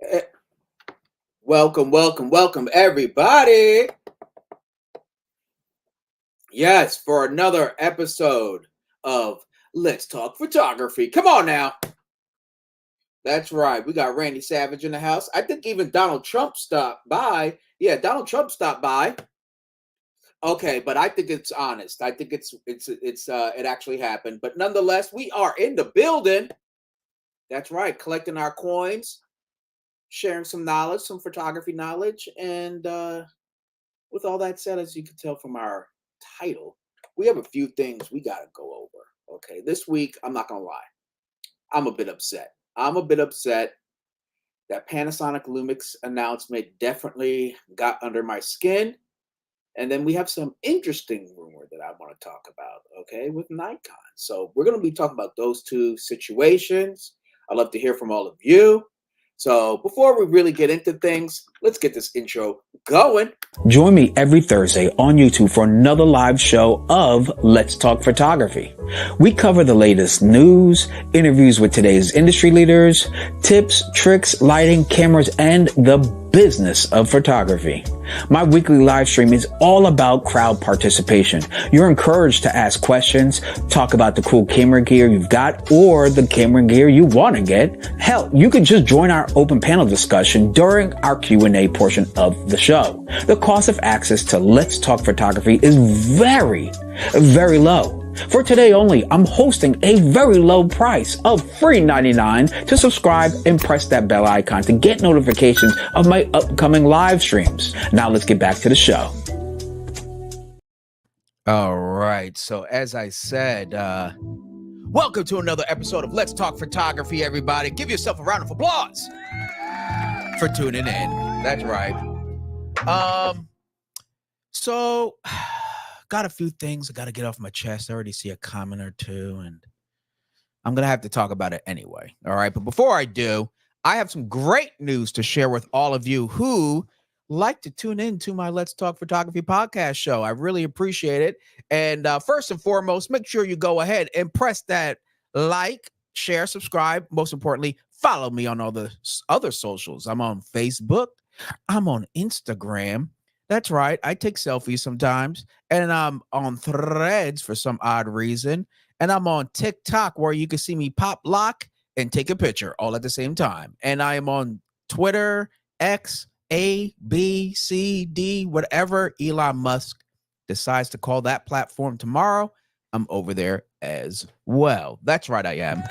Eh, welcome, everybody. Yes, for another episode of Let's Talk Photography. Come on now. That's right. We got Randy Savage in the house. I think even Donald Trump stopped by. Yeah, Donald Trump stopped by. Okay, but I think it's honest. I think it actually happened. But nonetheless, we are in the building. That's right, collecting our coins, sharing some knowledge, some photography knowledge, and with all that said, as you can tell from our title, we have a few things we got to go over. Okay, this week, I'm not going to lie, I'm a bit upset. I'm a bit upset that Panasonic LUMIX announcement definitely got under my skin. And then we have some interesting rumor that I want to talk about, okay, with Nikon. So we're going to be talking about those two situations. I'd love to hear from all of you. So before we really get into things, let's get this intro going. Join me every Thursday on YouTube for another live show of Let's Talk Photography. We cover the latest news, interviews with today's industry leaders, tips, tricks, lighting, cameras, and the business of photography. My weekly live stream is all about crowd participation. You're encouraged to ask questions, talk about the cool camera gear you've got or the camera gear you want to get. Hell, you can just join our open panel discussion during our Q&A portion of the show. The cost of access to Let's Talk Photography is very, very low. For today only, I'm hosting a very low price of free $99 to subscribe and press that bell icon to get notifications of my upcoming live streams. Now let's get back to the show. All right. So as I said, welcome to another episode of Let's Talk Photography, everybody. Give yourself a round of applause for tuning in. That's right. So got a few things I got to get off my chest. I already see a comment or two, and I'm going to have to talk about it anyway. All right. But before I do, I have some great news to share with all of you who like to tune in to my Let's Talk Photography podcast show. I really appreciate it. And first and foremost, make sure you go ahead and press that like, share, subscribe. Most importantly, follow me on all the other socials. I'm on Facebook. I'm on Instagram. That's right. I take selfies sometimes. And I'm on Threads for some odd reason. And I'm on TikTok where you can see me pop lock and take a picture all at the same time. And I am on Twitter, X, A, B, C, D, whatever Elon Musk decides to call that platform tomorrow. I'm over there as well. That's right, I am.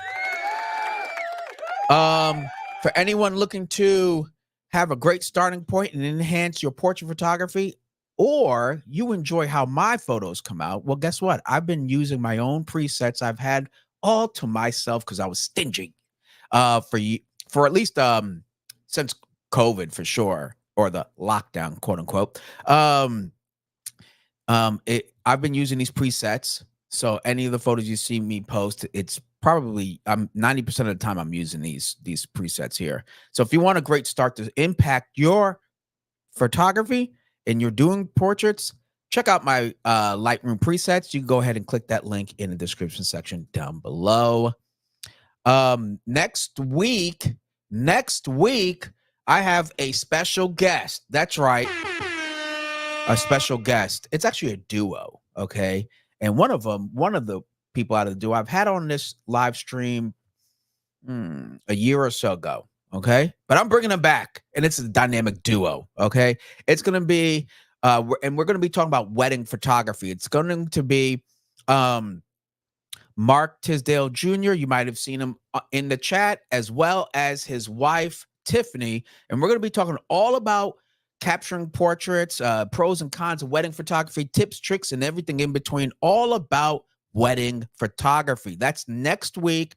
For anyone looking to have a great starting point and enhance your portrait photography, or you enjoy how my photos come out, well, guess what? I've been using my own presets I've had all to myself because I was stingy for at least since COVID for sure, or the lockdown, quote unquote. I've been using these presets. So any of the photos you see me post, it's probably 90% of the time I'm using these presets here. So if you want a great start to impact your photography and you're doing portraits, check out my Lightroom presets. You can go ahead and click that link in the description section down below. Next week, I have a special guest. That's right. A special guest. It's actually a duo. Okay. And one of the people out of the duo I've had on this live stream a year or so ago. Okay. But I'm bringing them back, and it's a dynamic duo. Okay. It's going to be, and we're going to be talking about wedding photography. It's going to be, Mark Tisdale Jr. You might have seen him in the chat, as well as his wife, Tiffany. And we're going to be talking all about capturing portraits, pros and cons of wedding photography, tips, tricks, and everything in between, all about wedding photography. That's next week,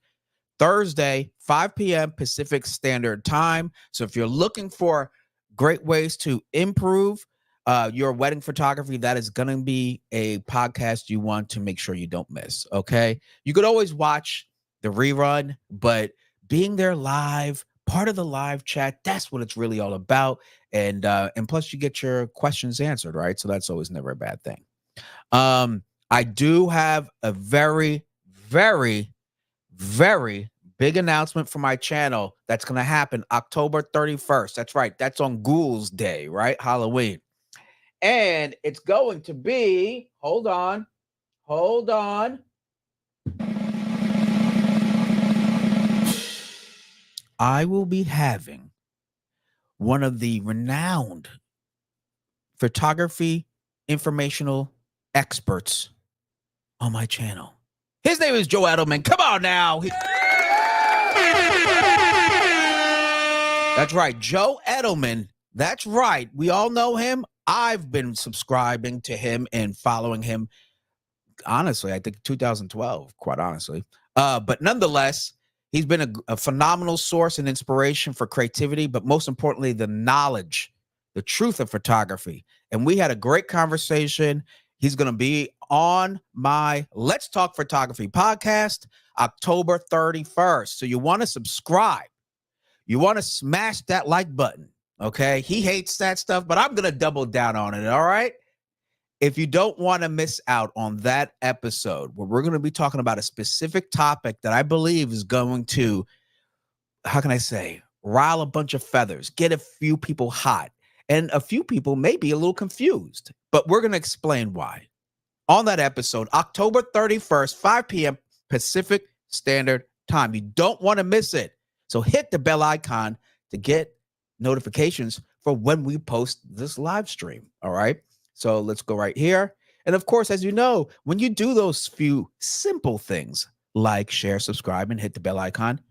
Thursday, 5 p.m. Pacific Standard Time. So if you're looking for great ways to improve your wedding photography, that is going to be a podcast you want to make sure you don't miss. Okay. You could always watch the rerun, but being there live, part of the live chat, that's what it's really all about. And plus you get your questions answered, right? So that's always never a bad thing. I do have a very, very, very big announcement for my channel that's going to happen October 31st. That's right. That's on Ghouls Day, right? Halloween. And it's going to be, hold on. I will be having one of the renowned photography informational experts on my channel. His name is Joe Edelman. Come on now. That's right, Joe Edelman. That's right. We all know him. I've been subscribing to him and following him, honestly, I think 2012, quite honestly. But nonetheless, he's been a phenomenal source and inspiration for creativity, but most importantly, the knowledge, the truth of photography. And we had a great conversation. He's going to be on my Let's Talk Photography podcast October 31st. So you want to subscribe. You want to smash that like button. Okay. He hates that stuff, but I'm going to double down on it. All right. If you don't want to miss out on that episode where we're going to be talking about a specific topic that I believe is going to, how can I say, rile a bunch of feathers, get a few people hot, and a few people may be a little confused, but we're going to explain why. On that episode, October 31st, 5 p.m. Pacific Standard Time. You don't want to miss it. So hit the bell icon to get notifications for when we post this live stream. All right. So let's go right here. And of course, as you know, when you do those few simple things like share, subscribe, and hit the bell icon,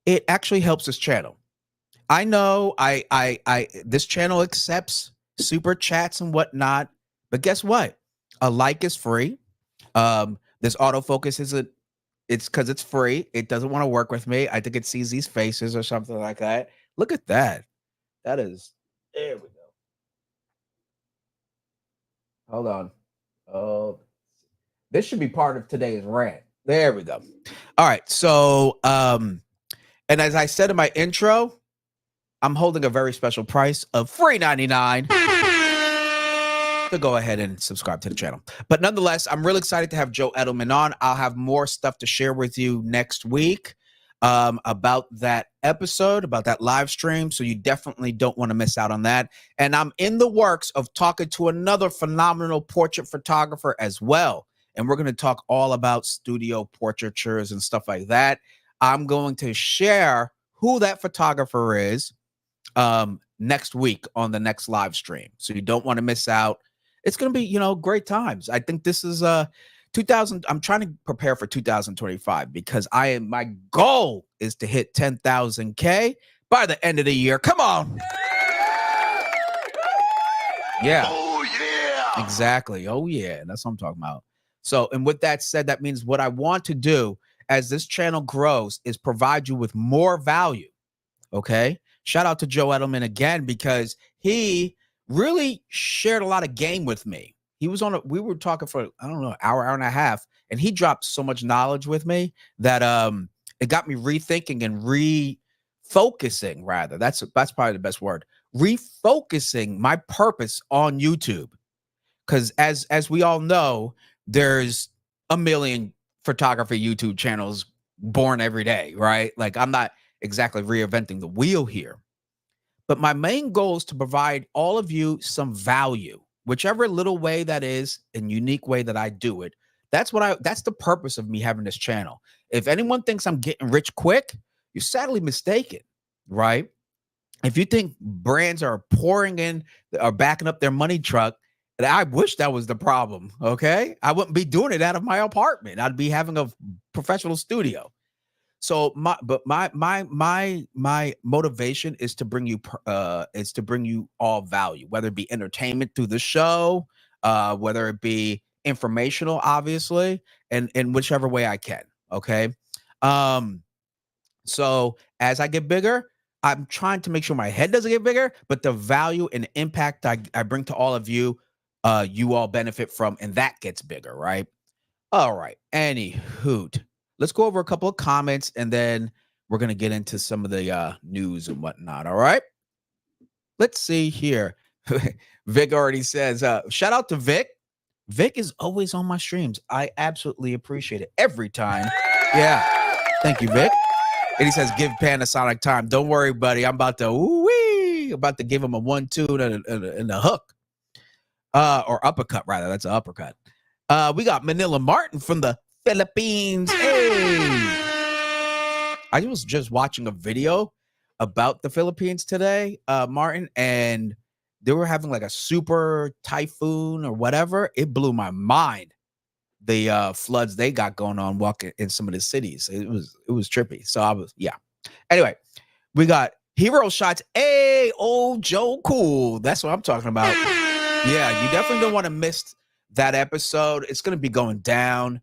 it actually helps this channel. I know this channel accepts super chats and whatnot, but guess what? A like is free. This autofocus isn't, it's because it's free. It doesn't want to work with me. I think it sees these faces or something like that. Look at that. That is, there we go. Hold on. Oh, this should be part of today's rant. There we go. All right. So, and as I said in my intro, I'm holding a very special price of $3.99 to go ahead and subscribe to the channel. But nonetheless, I'm really excited to have Joe Edelman on. I'll have more stuff to share with you next week about that episode, about that live stream. So you definitely don't want to miss out on that. And I'm in the works of talking to another phenomenal portrait photographer as well. And we're going to talk all about studio portraitures and stuff like that. I'm going to share who that photographer is next week on the next live stream. So you don't want to miss out. It's going to be, great times. I think this is 2000. I'm trying to prepare for 2025 because my goal is to hit 10,000K by the end of the year. Come on. Yeah. Oh, yeah. Exactly. Oh, yeah. That's what I'm talking about. So, and with that said, that means what I want to do as this channel grows is provide you with more value. Okay. Shout out to Joe Edelman again, because he really shared a lot of game with me. He was we were talking for, I don't know, an hour and a half, and he dropped so much knowledge with me that it got me rethinking and refocusing, rather. That's probably the best word. Refocusing my purpose on YouTube. Because as we all know, there's a million photography YouTube channels born every day, right? Like, I'm not exactly reinventing the wheel here. But my main goal is to provide all of you some value, whichever little way that is, and unique way that I do it. That's the purpose of me having this channel. If anyone thinks I'm getting rich quick, you're sadly mistaken, right? If you think brands are pouring in or backing up their money truck, I wish that was the problem. Okay. I wouldn't be doing it out of my apartment. I'd be having a professional studio. So my motivation is to bring you all value, whether it be entertainment through the show, whether it be informational, obviously, and in whichever way I can. Okay. So as I get bigger, I'm trying to make sure my head doesn't get bigger, but the value and impact I bring to all of you, you all benefit from, and that gets bigger, right? All right. Any hoot. Let's go over a couple of comments, and then we're going to get into some of the news and whatnot. All right. Let's see here. Vic already says, shout out to Vic. Vic is always on my streams. I absolutely appreciate it every time. Yeah. Thank you, Vic. And he says, give Panasonic time. Don't worry, buddy. I'm about to give him a 1-2 and a hook. Or uppercut, rather. That's an uppercut. We got Manila Martin from the Philippines. Hey. I was just watching a video about the Philippines today, Martin, and they were having like a super typhoon or whatever. It blew my mind. The floods they got going on walking in some of the cities. It was trippy. So Anyway, we got hero shots. Hey, old Joe Cool. That's what I'm talking about. Yeah, you definitely don't want to miss that episode. It's going to be going down.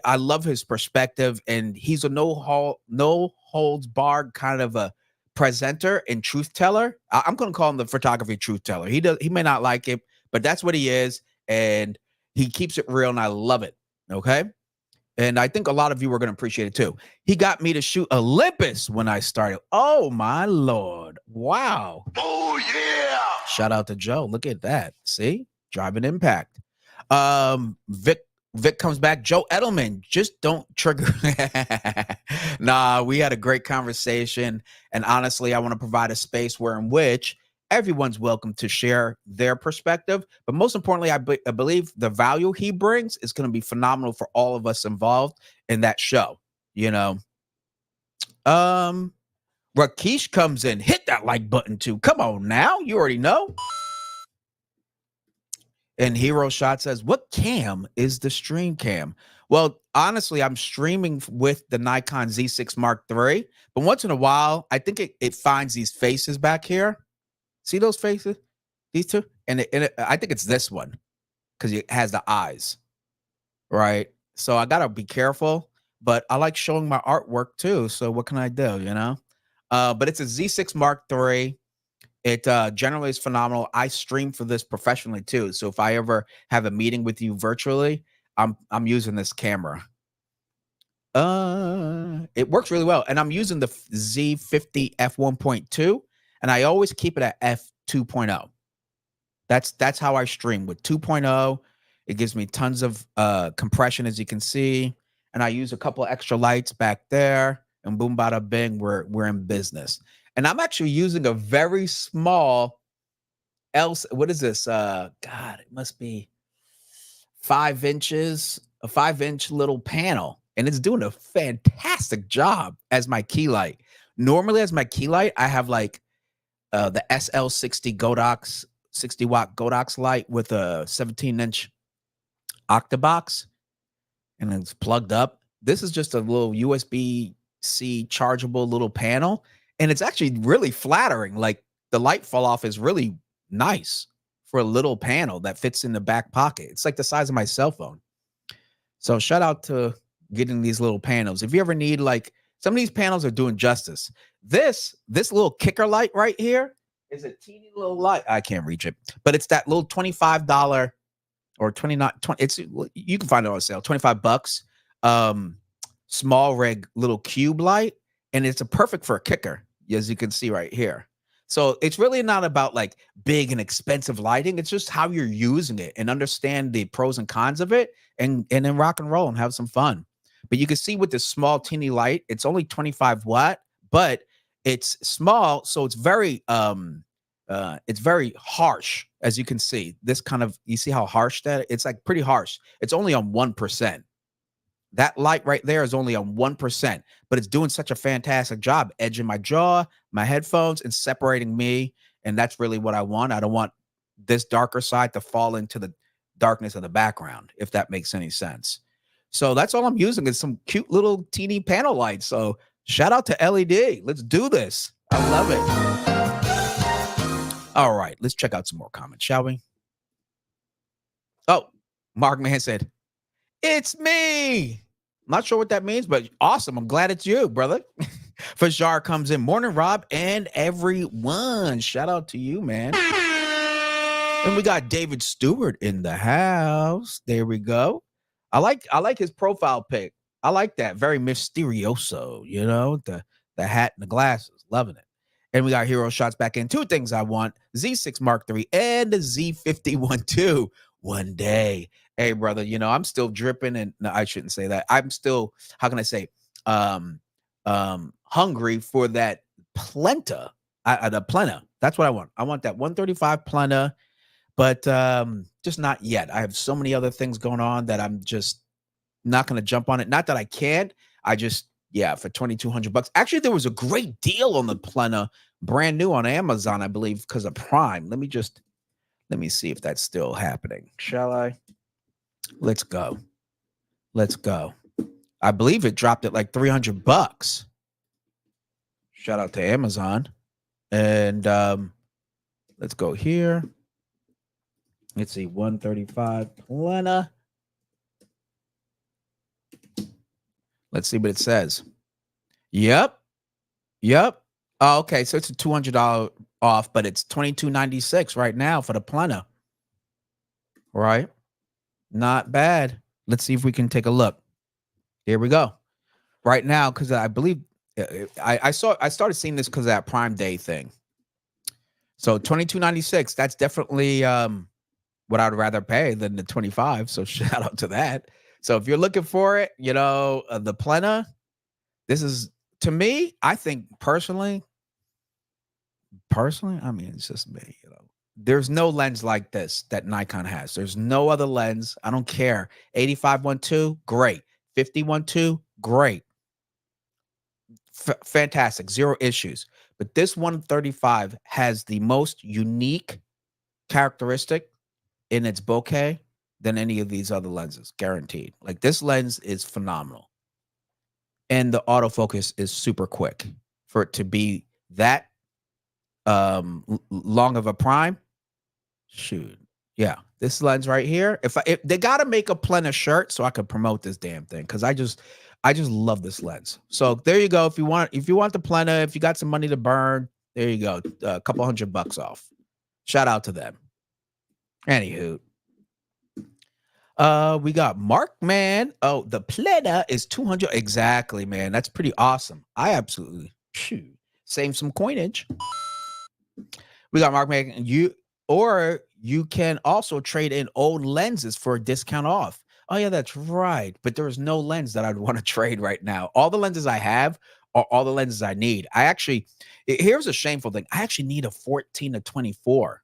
I love his perspective, and he's a no holds barred kind of a presenter and truth teller. I'm going to call him the photography truth teller. He may not like it, but that's what he is, and he keeps it real, and I love it. Okay, and I think a lot of you are going to appreciate it too. He got me to shoot Olympus when I started. Oh my Lord! Wow! Oh yeah! Shout out to Joe. Look at that. See, driving impact. Vic comes back. Joe Edelman, just don't trigger. Nah, we had a great conversation. And honestly, I want to provide a space in which everyone's welcome to share their perspective. But most importantly, I believe the value he brings is going to be phenomenal for all of us involved in that show. You know, Rakesh comes in. Hit that like button too. Come on now. You already know. And Hero Shot says, what cam is the stream cam? Well, honestly, I'm streaming with the Nikon Z6 Mark III, but once in a while, I think it finds these faces back here. See those faces? These two? And I think it's this one because it has the eyes, right? So I got to be careful, but I like showing my artwork too. So what can I do, you know? But it's a Z6 Mark III. It generally is phenomenal. I stream for this professionally too. So if I ever have a meeting with you virtually, I'm using this camera. It works really well. And I'm using the Z50 f1.2, and I always keep it at f2.0. That's how I stream with 2.0. It gives me tons of compression, as you can see. And I use a couple extra lights back there, and boom, bada bing, we're in business. And I'm actually using a very small what is this? God, it must be 5 inches, a 5-inch little panel. And it's doing a fantastic job as my key light. Normally, as my key light, I have like the SL60 Godox, 60 watt Godox light with a 17-inch octabox, and it's plugged up. This is just a little USB-C chargeable little panel. And it's actually really flattering. Like the light fall off is really nice for a little panel that fits in the back pocket. It's like the size of my cell phone. So shout out to getting these little panels. If you ever need, like, some of these panels are doing justice. This little kicker light right here is a teeny little light. I can't reach it, but it's that little $25 or 29. It's, you can find it on sale, $25. Small rig little cube light. And it's a perfect for a kicker, as you can see right here. So it's really not about like big and expensive lighting. It's just how you're using it and understand the pros and cons of it, and then rock and roll and have some fun. But you can see with this small teeny light, it's only 25 watt, but it's small. So it's very harsh, as you can see. This kind of, you see how harsh that it's like pretty harsh. It's only on 1%. That light right there is only on 1%, but it's doing such a fantastic job edging my jaw, my headphones, and separating me. And that's really what I want. I don't want this darker side to fall into the darkness of the background, if that makes any sense. So that's all I'm using is some cute little teeny panel lights. So shout out to LED. Let's do this. I love it. All right, let's check out some more comments, shall we? Oh, Mark Mann said, it's me. Not sure what that means, but awesome. I'm glad it's you, brother. Fajar comes in. Morning, Rob, and everyone. Shout out to you, man. And we got David Stewart in the house. There we go. I like his profile pic. I like that. Very mysterioso, you know, the hat and the glasses. Loving it. And we got Hero Shots back in. 2 things I want: Z6 Mark III and the Z50 too. One day. Hey, brother, you know, I'm still dripping, and no, I shouldn't say that. I'm still, how can I say, hungry for that Plenta, the Plena. That's what I want. I want that 135 Plena, but just not yet. I have so many other things going on that I'm just not going to jump on it. Not that I can't. I just, yeah, for $2,200. Actually, there was a great deal on the Plena, brand new on Amazon, I believe, because of Prime. Let me see if that's still happening. Shall I? Let's go. Let's go. I believe it dropped at like $300. Shout out to Amazon. And let's go here. Let's see, 135 Plena. Let's see what it says. Yep. Oh, okay, so it's a $200 off, but it's $22.96 right now for the Plena. Right? Not bad. Let's see if we can take a look. Here we go. Right now, because I believe I started seeing this because of that Prime Day thing. So $22.96. That's definitely what I'd rather pay than the 25. So shout out to that. So if you're looking for it, the Plena, this is, to me, I think personally, I mean, it's just me, there's no lens like this that Nikon has. There's no other lens. I don't care. 85-1.2, great. 50-1.2, great. Fantastic. Zero issues. But this 135 has the most unique characteristic in its bokeh than any of these other lenses, guaranteed. Like, this lens is phenomenal. And the autofocus is super quick for it to be that long of a prime. Shoot. Yeah. This lens right here. If they got to make a Plena shirt so I could promote this damn thing, because I just love this lens. So there you go. If you want the Plena, if you got some money to burn, there you go. A couple $100 off. Shout out to them. Anywho, we got Mark, man. Oh, the Plena is 200. Exactly, man. That's pretty awesome. I absolutely save some coinage. We got Mark, man. You can also trade in old lenses for a discount off. Oh yeah, that's right. But there is no lens that I'd want to trade right now. All the lenses I have are all the lenses I need. Here's a shameful thing. I actually need a 14-24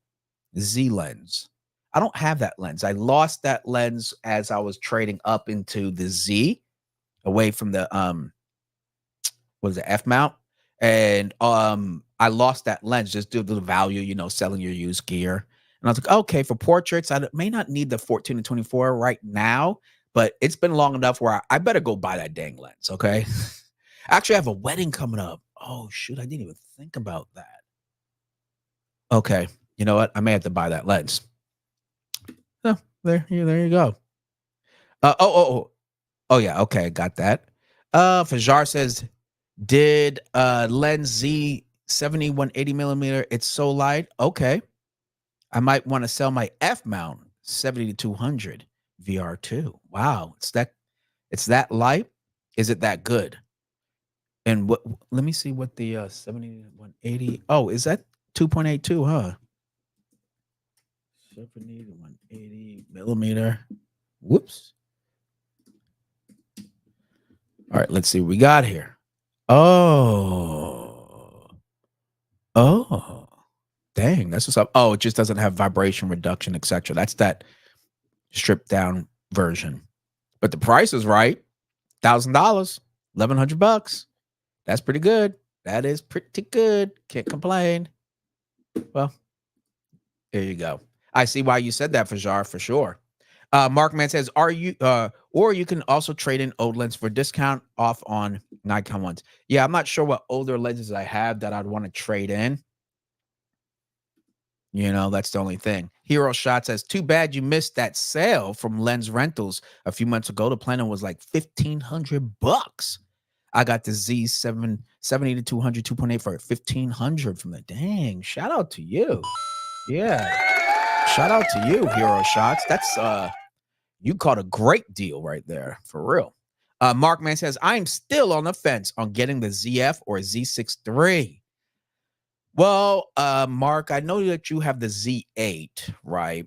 Z lens. I don't have that lens. I lost that lens as I was trading up into the Z, away from the F mount, and I lost that lens just due to the value, selling your used gear. And I was like, okay, for portraits, I may not need the 14-24 right now, but it's been long enough where I better go buy that dang lens. Okay. Actually, I have a wedding coming up. Oh shoot, I didn't even think about that. Okay, you know what? I may have to buy that lens. Oh, there you go. Oh yeah, okay, got that. Fajar says, did lens Z 70-180 millimeter? It's so light. Okay, I might want to sell my F mount 70-200 VR2. Wow, it's that light. Is it that good? And what? Let me see what the 70-180. Oh, is that 2.82? Huh? 70-180 millimeter. Whoops. All right, let's see what we got here. Oh, dang, that's what's up. Oh, it just doesn't have vibration reduction, etc. That's that stripped down version. But the price is right. $1,000, $1,100. That's pretty good. That is pretty good. Can't complain. Well, there you go. I see why you said that, Fajar, for sure. Mark Man says, or you can also trade in old lens for discount off on Nikon ones. Yeah, I'm not sure what older lenses I have that I'd want to trade in. That's the only thing. Hero Shot says, too bad you missed that sale from Lens Rentals a few months ago. The Plena was like $1,500. I got the Z7 70-200 2.8 for $1,500 from the dang. Shout out to you. Yeah. Shout out to you, Hero Shots. That's you caught a great deal right there, for real. Mark Man says, I'm still on the fence on getting the ZF or Z6 III. Well, Mark, I know that you have the Z8, right?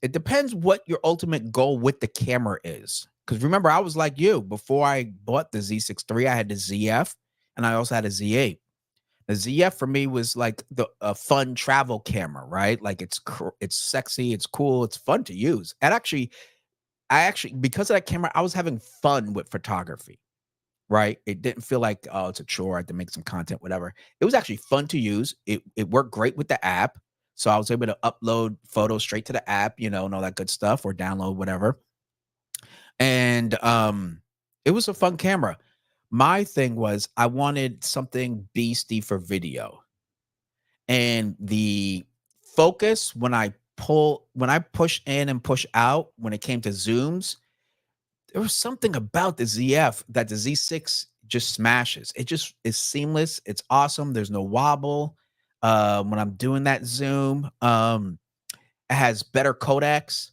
It depends what your ultimate goal with the camera is. Because remember, I was like you. Before I bought the Z6 III, I had the ZF, and I also had a Z8. The ZF for me was like a fun travel camera, right? Like it's sexy, it's cool, it's fun to use. And I actually because of that camera, I was having fun with photography, right? It didn't feel like, oh, it's a chore, I had to make some content, whatever. It was actually fun to use. It worked great with the app. So I was able to upload photos straight to the app, and all that good stuff, or download whatever. And it was a fun camera. My thing was I wanted something beastie for video. And the focus when I push in and push out, when it came to zooms, there was something about the ZF that the Z6 just smashes. It just is seamless. It's awesome. There's no wobble. When I'm doing that zoom, it has better codecs,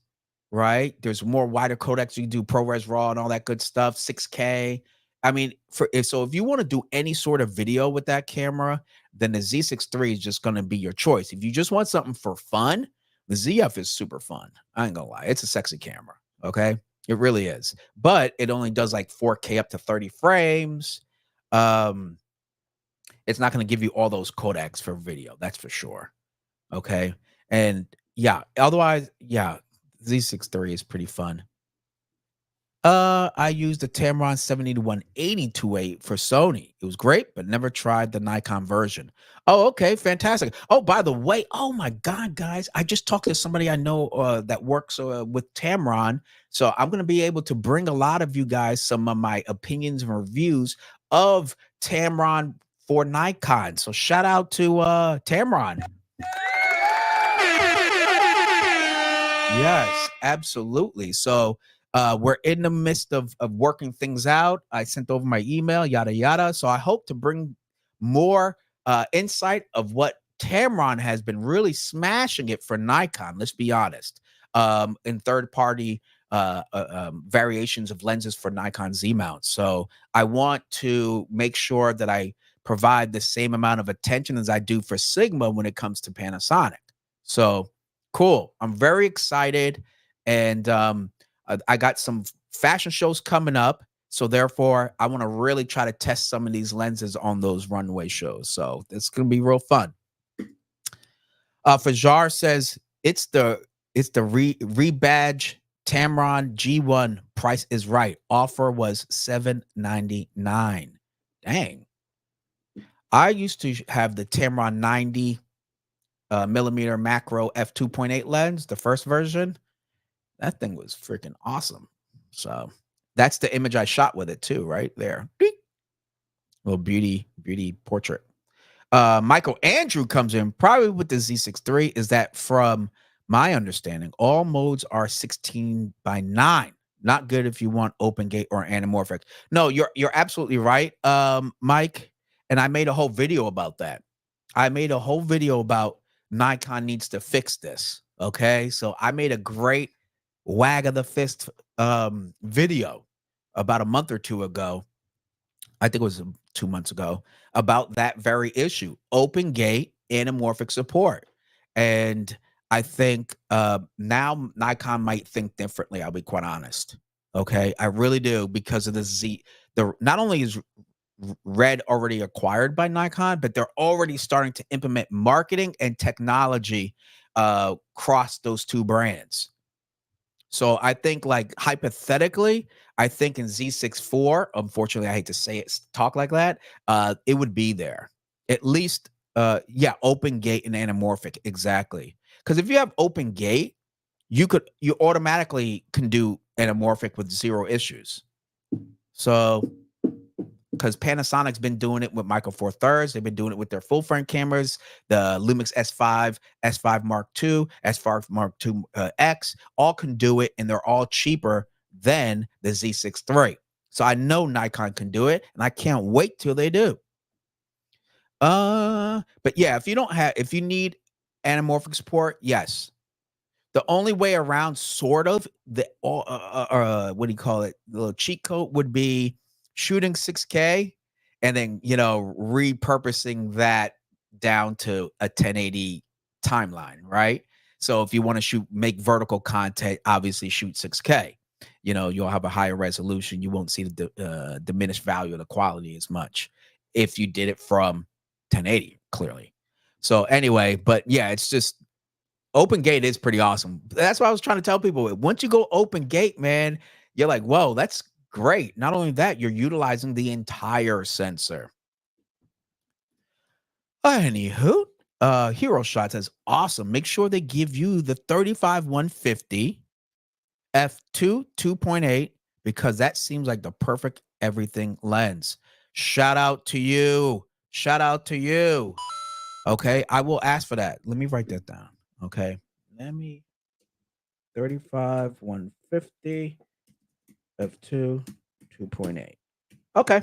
right? There's more wider codecs. You can do ProRes RAW and all that good stuff, 6K. I mean, if you want to do any sort of video with that camera, then the Z6 III is just going to be your choice. If you just want something for fun, the ZF is super fun. I ain't gonna lie, it's a sexy camera. Okay, it really is. But it only does like 4K up to 30 frames. It's not going to give you all those codecs for video. That's for sure. Okay, and yeah, otherwise, yeah, Z6 III is pretty fun. I used the Tamron 70 to 180 2.8 for Sony. It was great, but never tried the Nikon version. Oh, okay, fantastic. Oh, by the way, oh my God, guys, I just talked to somebody I know that works with Tamron. So I'm going to be able to bring a lot of you guys some of my opinions and reviews of Tamron for Nikon. So shout out to Tamron. Yes, absolutely. So we're in the midst of working things out. I sent over my email, yada yada. So I hope to bring more insight of what Tamron has been really smashing it for Nikon. Let's be honest. In third party variations of lenses for Nikon Z mounts. So I want to make sure that I provide the same amount of attention as I do for Sigma when it comes to Panasonic. So cool. I'm very excited. And I got some fashion shows coming up. So therefore, I want to really try to test some of these lenses on those runway shows. So it's going to be real fun. Fajar says it's the rebadge Tamron G1. Price is right. Offer was $799. Dang. I used to have the Tamron 90 millimeter macro f2.8 lens, the first version. That thing was freaking awesome. So that's the image I shot with it too, right there. Little beauty portrait. Michael Andrew comes in probably with the Z6 III. Is that from my understanding, all modes are 16:9. Not good if you want open gate or anamorphic. No, you're absolutely right, Mike. And I made a whole video about that. I made a whole video about Nikon needs to fix this. Okay, so I made a great wag of the fist video about a month or two ago. I think it was 2 months ago, about that very issue, open gate anamorphic support. And I think now Nikon might think differently. I'll be quite honest. Okay, I really do, because of the not only is Red already acquired by Nikon, but they're already starting to implement marketing and technology across those two brands. So I think, like, hypothetically, I think in Z6 IV, unfortunately, I hate to say it, talk like that, it would be there. At least, yeah, open gate and anamorphic, exactly. Because if you have open gate, you automatically can do anamorphic with zero issues. So, because Panasonic's been doing it with Micro Four Thirds, they've been doing it with their full frame cameras, the Lumix S5, S5 Mark II, S5 Mark II X, all can do it, and they're all cheaper than the Z6 III. So I know Nikon can do it, and I can't wait till they do. But yeah, if you need anamorphic support, yes. The only way around, sort of, what do you call it? The little cheat code would be shooting 6K and then, repurposing that down to a 1080 timeline, right? So if you want to make vertical content, obviously shoot 6K. You'll have a higher resolution. You won't see the diminished value of the quality as much. if you did it from 1080, clearly. So anyway, but yeah, it's just open gate is pretty awesome. That's what I was trying to tell people. Once you go open gate, man, you're like, whoa, that's great. Not only that, you're utilizing the entire sensor. Anywho, Hero Shot says, awesome. Make sure they give you the 35-150 f2 2.8 because that seems like the perfect everything lens. Shout out to you. Shout out to you. Okay, I will ask for that. Let me write that down. Okay, let me 35-150 f2 2.8. Okay,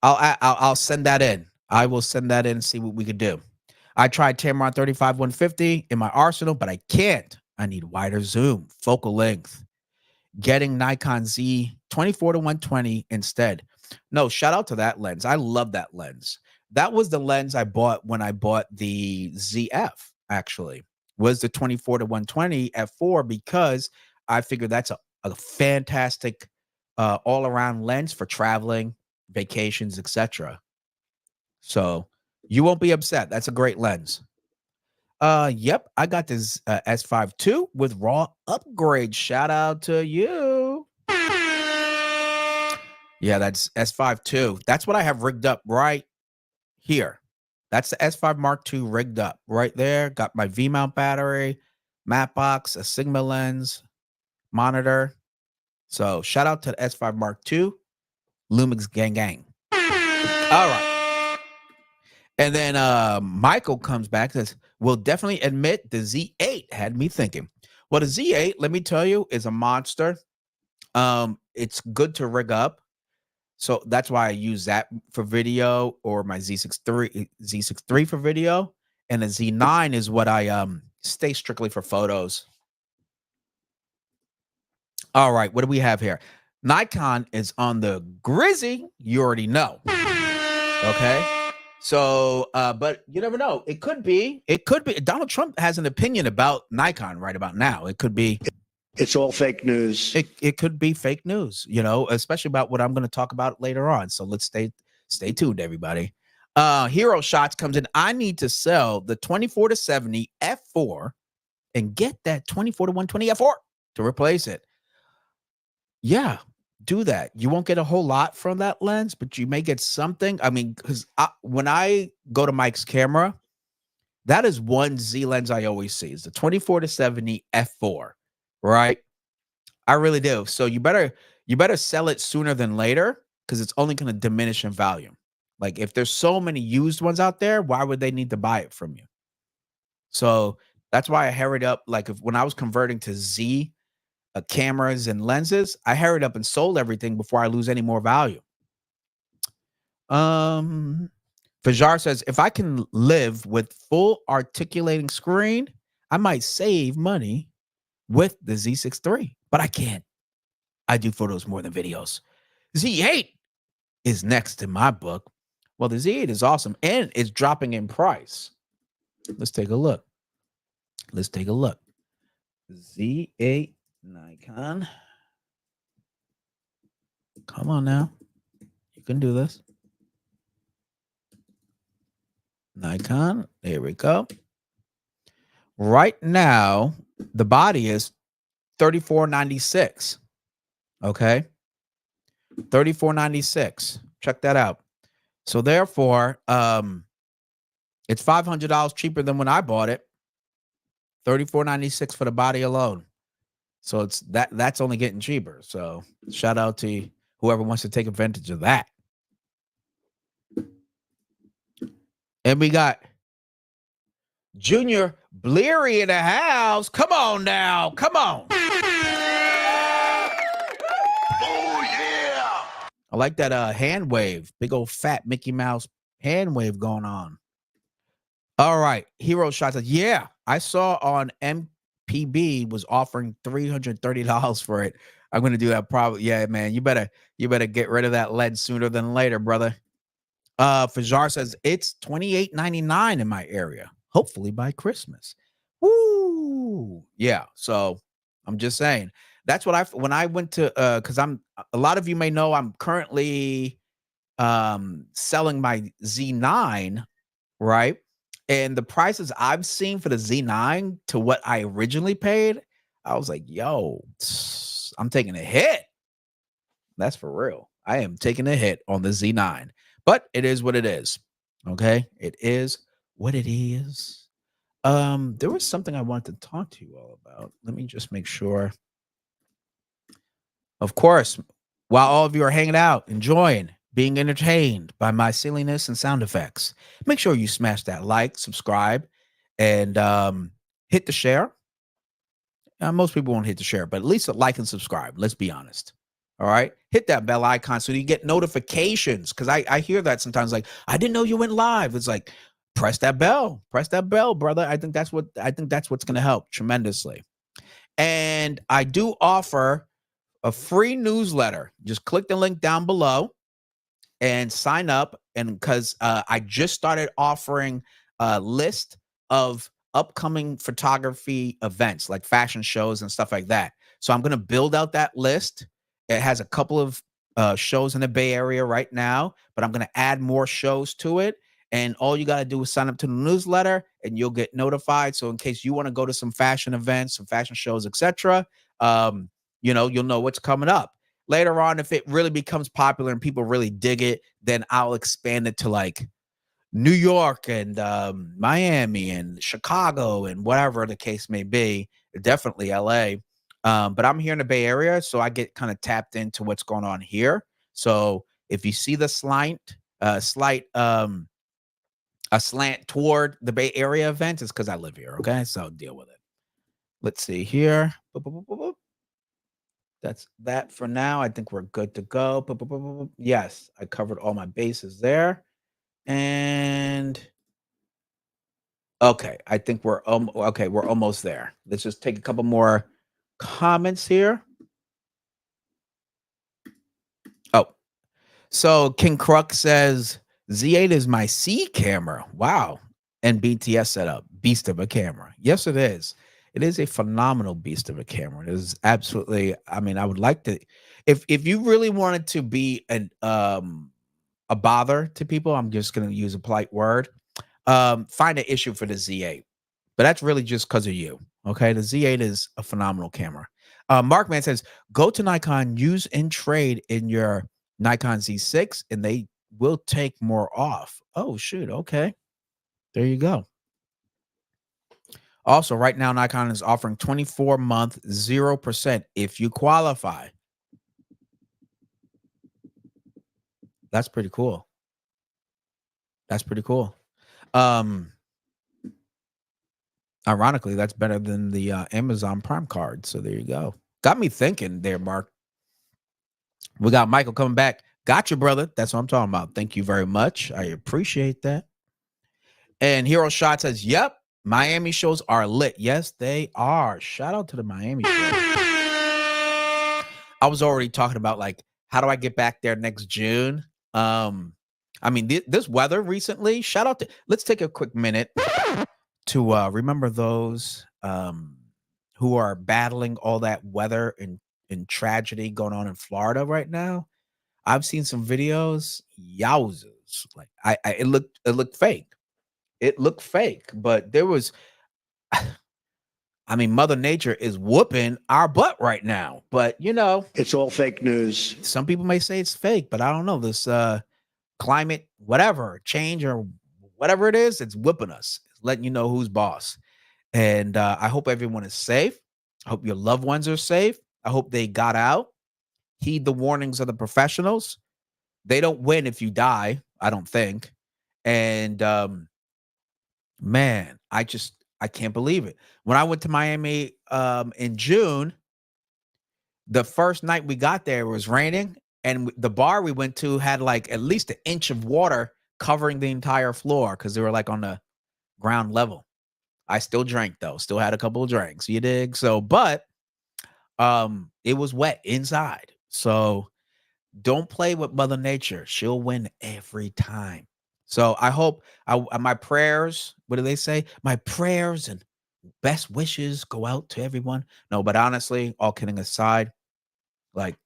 I'll send that in. I will send that in and see what we could do. I tried Tamron 35-150 in my arsenal, but I can't. I need wider zoom, focal length. Getting Nikon Z 24-120 instead. No, shout out to that lens. I love that lens. That was the lens I bought when I bought the ZF, actually, was the 24-120 f4 because I figured that's a fantastic all-around lens for traveling, vacations, etc. So you won't be upset. That's a great lens. Yep, I got this S5 II with raw upgrade. Shout out to you. Yeah, that's S5 II. That's what I have rigged up right here. That's the S5 Mark II rigged up right there. Got my V-mount battery, matte box, a Sigma lens, monitor. So shout out to the S5 Mark II, Lumix gang gang. All right. And then Michael comes back and says, we'll definitely admit the Z8 had me thinking. Well, the Z8, let me tell you, is a monster. It's good to rig up. So that's why I use that for video, or my Z6 III for video. And the Z9 is what I stay strictly for photos. All right, what do we have here? Nikon is on the Grizzy. You already know. Okay. So, but you never know. It could be. Donald Trump has an opinion about Nikon right about now. It could be. It's all fake news. It could be fake news, especially about what I'm going to talk about later on. So let's stay tuned, everybody. Hero Shots comes in. I need to sell the 24-70 f4 and get that 24-120 f4 to replace it. Yeah, do that. You won't get a whole lot from that lens, but you may get something. I mean, because when I go to Mike's camera, that is one Z lens I always see is the 24-70 f4, right? I really do. So you better sell it sooner than later because it's only going to diminish in value. Like if there's so many used ones out there, why would they need to buy it from you? So that's why I hurried up. Like when I was converting to Z cameras and lenses, I hurried up and sold everything before I lose any more value. Fajar says, if I can live with full articulating screen, I might save money with the Z6 III, but I can't. I do photos more than videos. Z8 is next in my book. Well, the Z8 is awesome and it's dropping in price. Let's take a look. Z8 Nikon. Come on now. You can do this. Nikon. There we go. Right now, the body is $34.96. Okay. $34.96. Check that out. So therefore, it's $500 cheaper than when I bought it. $34.96 for the body alone. So it's that's only getting cheaper. So shout out to whoever wants to take advantage of that. And we got Junior Bleary in the house. Come on now. Come on. Oh, yeah. I like that hand wave. Big old fat Mickey Mouse hand wave going on. All right. Hero Shot says, yeah, I saw on MPB was offering $330 for it. I'm going to do that probably. Yeah, man, you better get rid of that lens sooner than later, brother. Fajar says it's $28.99 in my area. Hopefully by Christmas. Woo! Yeah. So I'm just saying that's what when I went to because a lot of you may know I'm currently selling my Z9, right? And the prices I've seen for the Z9 to what I originally paid, I was like, yo, I'm taking a hit. That's for real. I am taking a hit on the Z9, but it is what it is. Okay. It is what it is. There was something I wanted to talk to you all about. Let me just make sure. Of course, while all of you are hanging out, enjoying, being entertained by my silliness and sound effects, make sure you smash that like, subscribe, and hit the share. Most people won't hit the share, but at least a like and subscribe. Let's be honest. All right. Hit that bell icon so you get notifications. Cause I hear that sometimes, like, I didn't know you went live. It's like, press that bell, brother. I think that's what's gonna help tremendously. And I do offer a free newsletter. Just click the link down below and sign up. And because I just started offering a list of upcoming photography events like fashion shows and stuff like that. So I'm going to build out that list. It has a couple of shows in the Bay Area right now, but I'm going to add more shows to it. And all you got to do is sign up to the newsletter and you'll get notified. So in case you want to go to some fashion events, some fashion shows, etc., you'll know what's coming up. Later on, if it really becomes popular and people really dig it, then I'll expand it to like New York and Miami and Chicago and whatever the case may be. Definitely LA. But I'm here in the Bay Area, so I get kind of tapped into what's going on here. So if you see the a slant toward the Bay Area event, it's because I live here. Okay, so deal with it. Let's see here. Boop, boop, boop, boop, boop. That's that for now. I think we're good to go. Boop, boop, boop, boop, boop. Yes, I covered all my bases there. And okay, I think we're almost there. Let's just take a couple more comments here. Oh, so King Crux says Z8 is my C camera. Wow. And BTS setup, beast of a camera. Yes, it is. It is a phenomenal beast of a camera. It is absolutely. I mean, I would like to, if you really wanted to be a bother to people, I'm just going to use a polite word. Find an issue for the Z8, but that's really just because of you. Okay, the Z8 is a phenomenal camera. Markman says, go to Nikon, use and trade in your Nikon Z6, and they will take more off. Oh shoot, okay, there you go. Also, right now, Nikon is offering 24-month 0% if you qualify. That's pretty cool. That's pretty cool. Ironically, that's better than the Amazon Prime card. So there you go. Got me thinking there, Mark. We got Michael coming back. Gotcha, brother. That's what I'm talking about. Thank you very much. I appreciate that. And Hero Shot says, yep, Miami shows are lit. Yes, they are. Shout out to the Miami show. I was already talking about, like, how do I get back there next June? I mean, this weather recently, shout out to, let's take a quick minute to remember those who are battling all that weather and tragedy going on in Florida right now. I've seen some videos, yowzers. Like it looked fake. It looked fake, but there was, I mean, Mother Nature is whooping our butt right now. But It's all fake news. some people may say it's fake, but I don't know. This climate, whatever, change or whatever it is, it's whipping us. It's letting you know who's boss. And I hope everyone is safe. I hope your loved ones are safe. I hope they got out. Heed the warnings of the professionals. They don't win if you die, I don't think. And man, I can't believe it. When I went to Miami in June, the first night we got there, it was raining, and the bar we went to had like at least an inch of water covering the entire floor because they were like on the ground level. I still drank though, still had a couple of drinks, you dig? So, but it was wet inside. So don't play with Mother Nature. She'll win every time. So I hope my prayers, what do they say? My prayers and best wishes go out to everyone. No, but honestly, all kidding aside, like,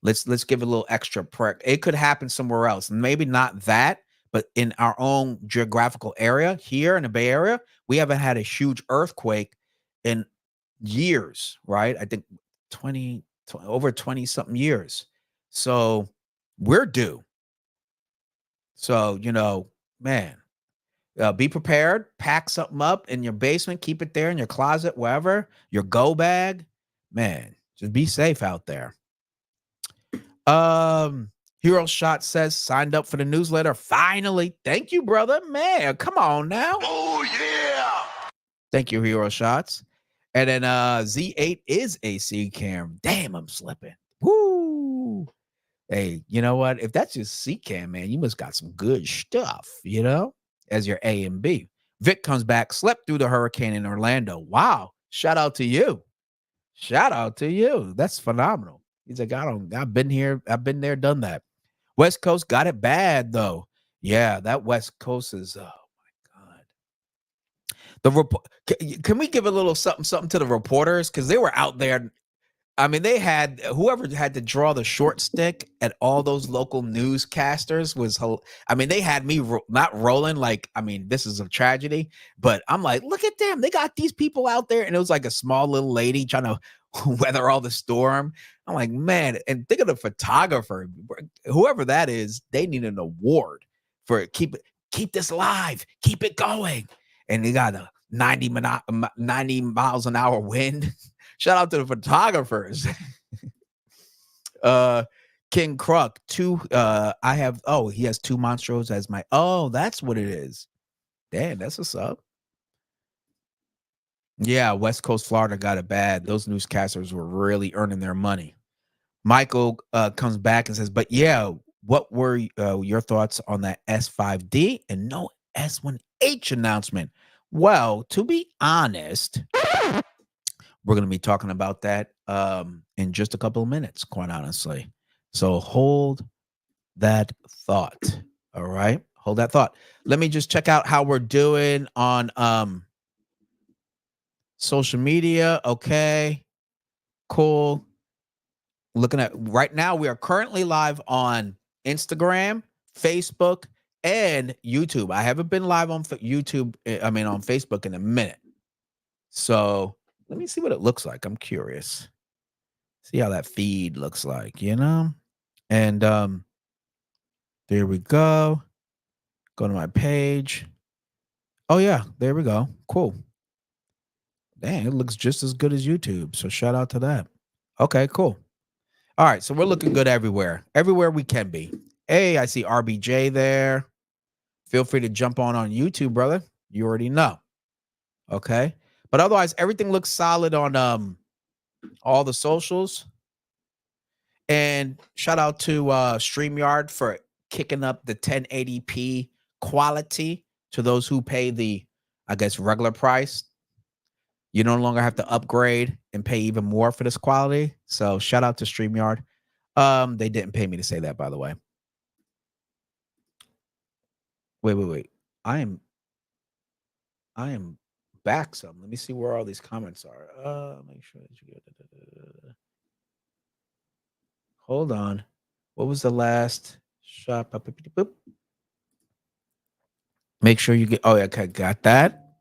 Let's give it a little extra prep. It could happen somewhere else. Maybe not that, but in our own geographical area here in the Bay Area, we haven't had a huge earthquake in years, right? I think over 20 something years. So we're due. So, man, be prepared, pack something up in your basement, keep it there in your closet, wherever, your go bag, man, just be safe out there. Hero Shot says signed up for the newsletter. Finally. Thank you, brother. Man, come on now. Oh, yeah. Thank you, Hero Shots. And then Z8 is a C cam. Damn, I'm slipping. Woo. Hey, you know what? If that's just C cam, man, you must got some good stuff, as your A and B. Vic comes back, slept through the hurricane in Orlando. Wow. Shout out to you. Shout out to you. That's phenomenal. He's like, I've been here. I've been there, done that. West Coast got it bad, though. Yeah, that West Coast is, oh, my God. The report. Can we give a little something to the reporters? Because they were out there. I mean, they had whoever had to draw the short stick at all those local newscasters they had me not rolling like, this is a tragedy, but I'm like, look at them. They got these people out there. And it was like a small little lady trying to weather all the storm. I'm like, man, and think of the photographer, whoever that is, they need an award for keep this live, keep it going. And they got a 90 miles an hour wind. Shout out to the photographers. King Kruk, he has two Monstros as my, that's what it is. Damn, that's what's up. Yeah, West Coast Florida got it bad. Those newscasters were really earning their money. Michael comes back and says, but yeah, what were your thoughts on that S5D and no S1H announcement? Well, to be honest, we're going to be talking about that in just a couple of minutes, quite honestly. So hold that thought. All right. Hold that thought. Let me just check out how we're doing on social media. Okay. Cool. Looking at right now, we are currently live on Instagram, Facebook, and YouTube. I haven't been live on YouTube, on Facebook in a minute. So let me see what it looks like. I'm curious. See how that feed looks like, And there we go. Go to my page. Oh, yeah, there we go. Cool. Dang, it looks just as good as YouTube. So shout out to that. Okay, cool. All right, so we're looking good everywhere we can be. Hey, I see RBJ there. Feel free to jump on YouTube, brother. You already know. Okay. But otherwise, everything looks solid on all the socials. And shout out to StreamYard for kicking up the 1080p quality to those who pay the, regular price. You no longer have to upgrade and pay even more for this quality. So shout out to StreamYard. They didn't pay me to say that, by the way. Wait. I am back some. Let me see where all these comments are. Make sure that you get Hold on. What was the last shot? Make sure you get. Oh, yeah, okay. Got that.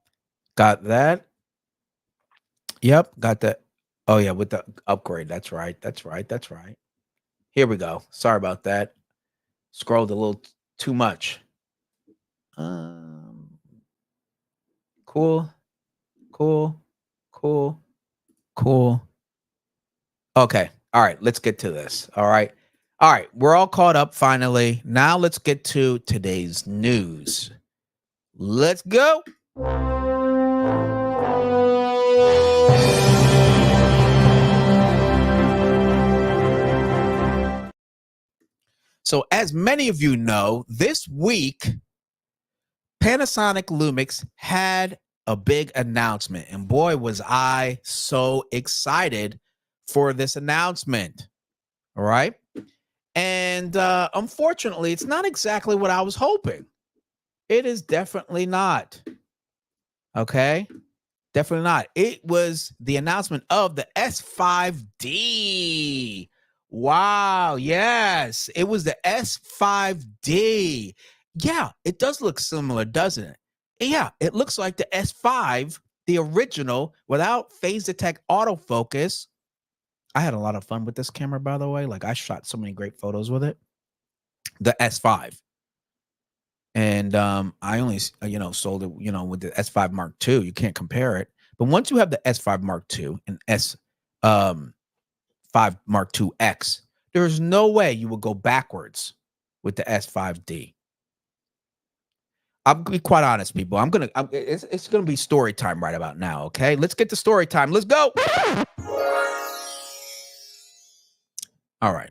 Yep. Got that. Oh, yeah. With the upgrade. That's right. Here we go. Sorry about that. Scrolled a little too much. Cool. Okay. All right. Let's get to this. All right. We're all caught up finally. Now let's get to today's news. Let's go. So as many of you know, this week, Panasonic LUMIX had a big announcement. And boy, was I so excited for this announcement. All right. And unfortunately, it's not exactly what I was hoping. It is definitely not. Okay. Definitely not. It was the announcement of the S5D. Wow. Yes. It was the S5D. Yeah, it does look similar, doesn't it? Yeah, it looks like the S5, the original, without phase detect autofocus. I had a lot of fun with this camera, by the way. Like, I shot so many great photos with it. The S5. And I only, sold it, with the S5 Mark II. You can't compare it. But once you have the S5 Mark II and S5 Mark II X, there's no way you will go backwards with the S5D. I'll be quite honest, people. It's gonna be story time right about now. Okay, let's get to story time. Let's go. All right.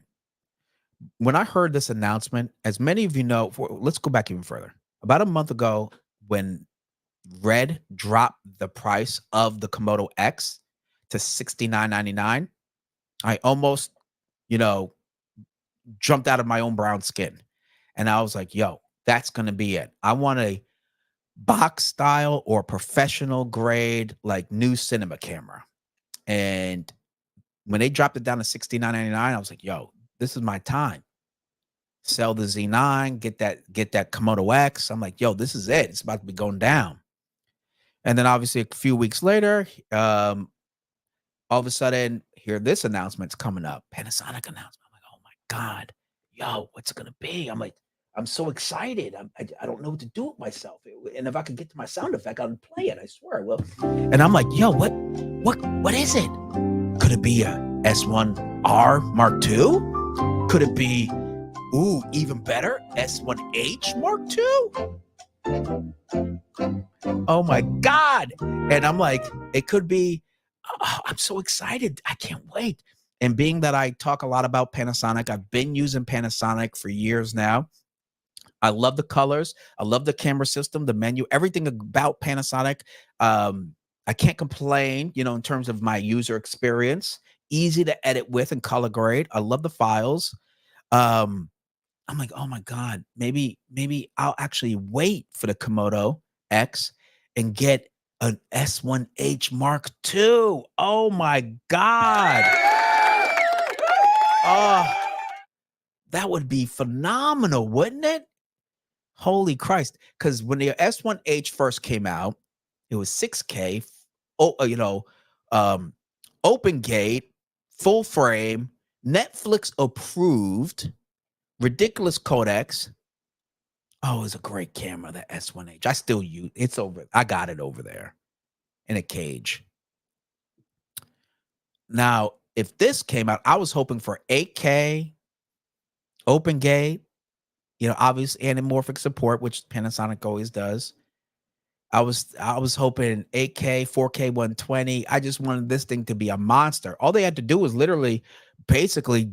When I heard this announcement, as many of you know, let's go back even further. About a month ago, when Red dropped the price of the Komodo X to $69.99, I almost, jumped out of my own brown skin. And I was like, yo, that's going to be it. I want a box style or professional grade, like new cinema camera. And when they dropped it down to $69.99, I was like, yo, this is my time. Sell the Z9, get that Komodo X. I'm like, yo, this is it. It's about to be going down. And then obviously a few weeks later, all of a sudden, here this announcement's coming up. Panasonic announcement. I'm like, oh my God, yo, what's it gonna be? I'm like, I'm so excited. I don't know what to do with myself. And if I could get to my sound effect, I'd play it. I swear I will. And I'm like, yo, what is it? Could it be a S1R Mark II? Could it be, even better, S1H Mark II? Oh my God. And I'm like, it could be, I'm so excited. I can't wait. And being that I talk a lot about Panasonic, I've been using Panasonic for years now. I love the colors. I love the camera system, the menu, everything about Panasonic. I can't complain, in terms of my user experience. Easy to edit with and color grade. I love the files. I'm like, oh my God, maybe I'll actually wait for the Komodo X and get an S1H Mark II. Oh my God. Oh, that would be phenomenal, wouldn't it? Holy Christ. Because when the S1H first came out, it was 6K, open gate, full frame, Netflix approved, ridiculous codecs. Oh, it's a great camera, the S1H. I still use it's over. I got it over there in a cage. Now, if this came out, I was hoping for 8K, open gate, obviously anamorphic support, which Panasonic always does. I was hoping 8K, 4K 120. I just wanted this thing to be a monster. All they had to do was literally basically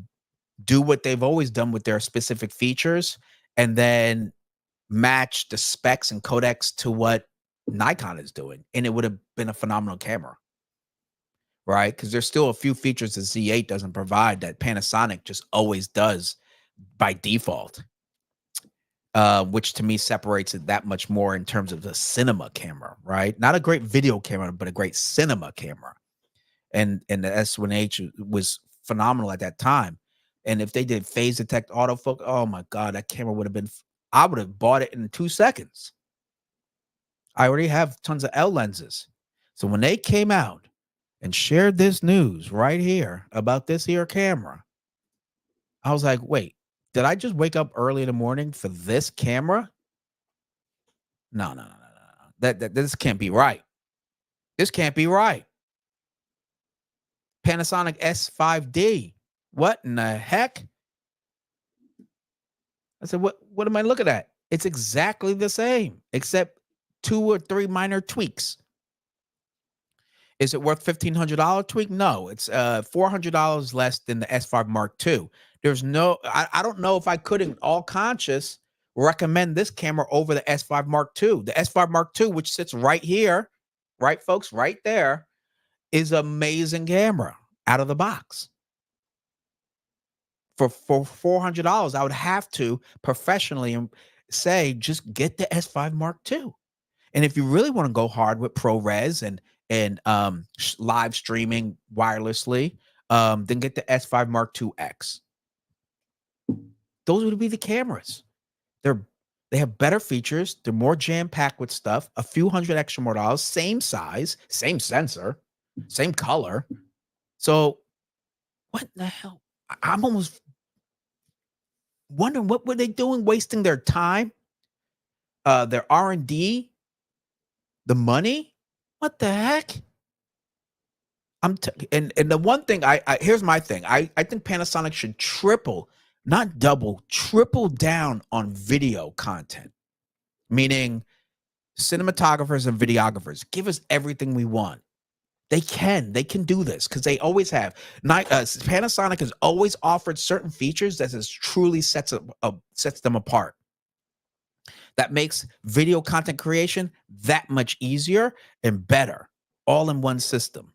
do what they've always done with their specific features and then match the specs and codecs to what Nikon is doing. And it would have been a phenomenal camera, right? Because there's still a few features that Z8 doesn't provide that Panasonic just always does by default, which to me separates it that much more in terms of the cinema camera, right? Not a great video camera, but a great cinema camera. And the S1H was phenomenal at that time. And if they did phase detect autofocus, oh my God, that camera would have been, I would have bought it in 2 seconds. I already have tons of L lenses. So when they came out and shared this news right here about this here camera, I was like, wait, did I just wake up early in the morning for this camera? No. This can't be right. This can't be right. Panasonic S5D. What in the heck? I said, what am I looking at? It's exactly the same, except 2 or 3 minor tweaks. Is it worth $1,500 tweak? No, it's $400 less than the S5 Mark II. There's no, I don't know if I could in all conscious recommend this camera over the S5 Mark II. The S5 Mark II, which sits right here, right, folks, right there, is amazing camera out of the box. For $400, I would have to professionally say, just get the S5 Mark II. And if you really want to go hard with ProRes and live streaming wirelessly, Then get the S5 Mark II X. Those would be the cameras. They have better features. They're more jam-packed with stuff. A few hundred extra more dollars. Same size, same sensor, same color. So what the hell? I'm almost wondering what were they doing, wasting their time, their R&D, the money. What the heck? And the one thing I here's my thing. I think Panasonic should triple, not double, triple down on video content. Meaning cinematographers and videographers, give us everything we want. They can do this because they always have. Panasonic has always offered certain features that has truly sets them apart. That makes video content creation that much easier and better, all in one system.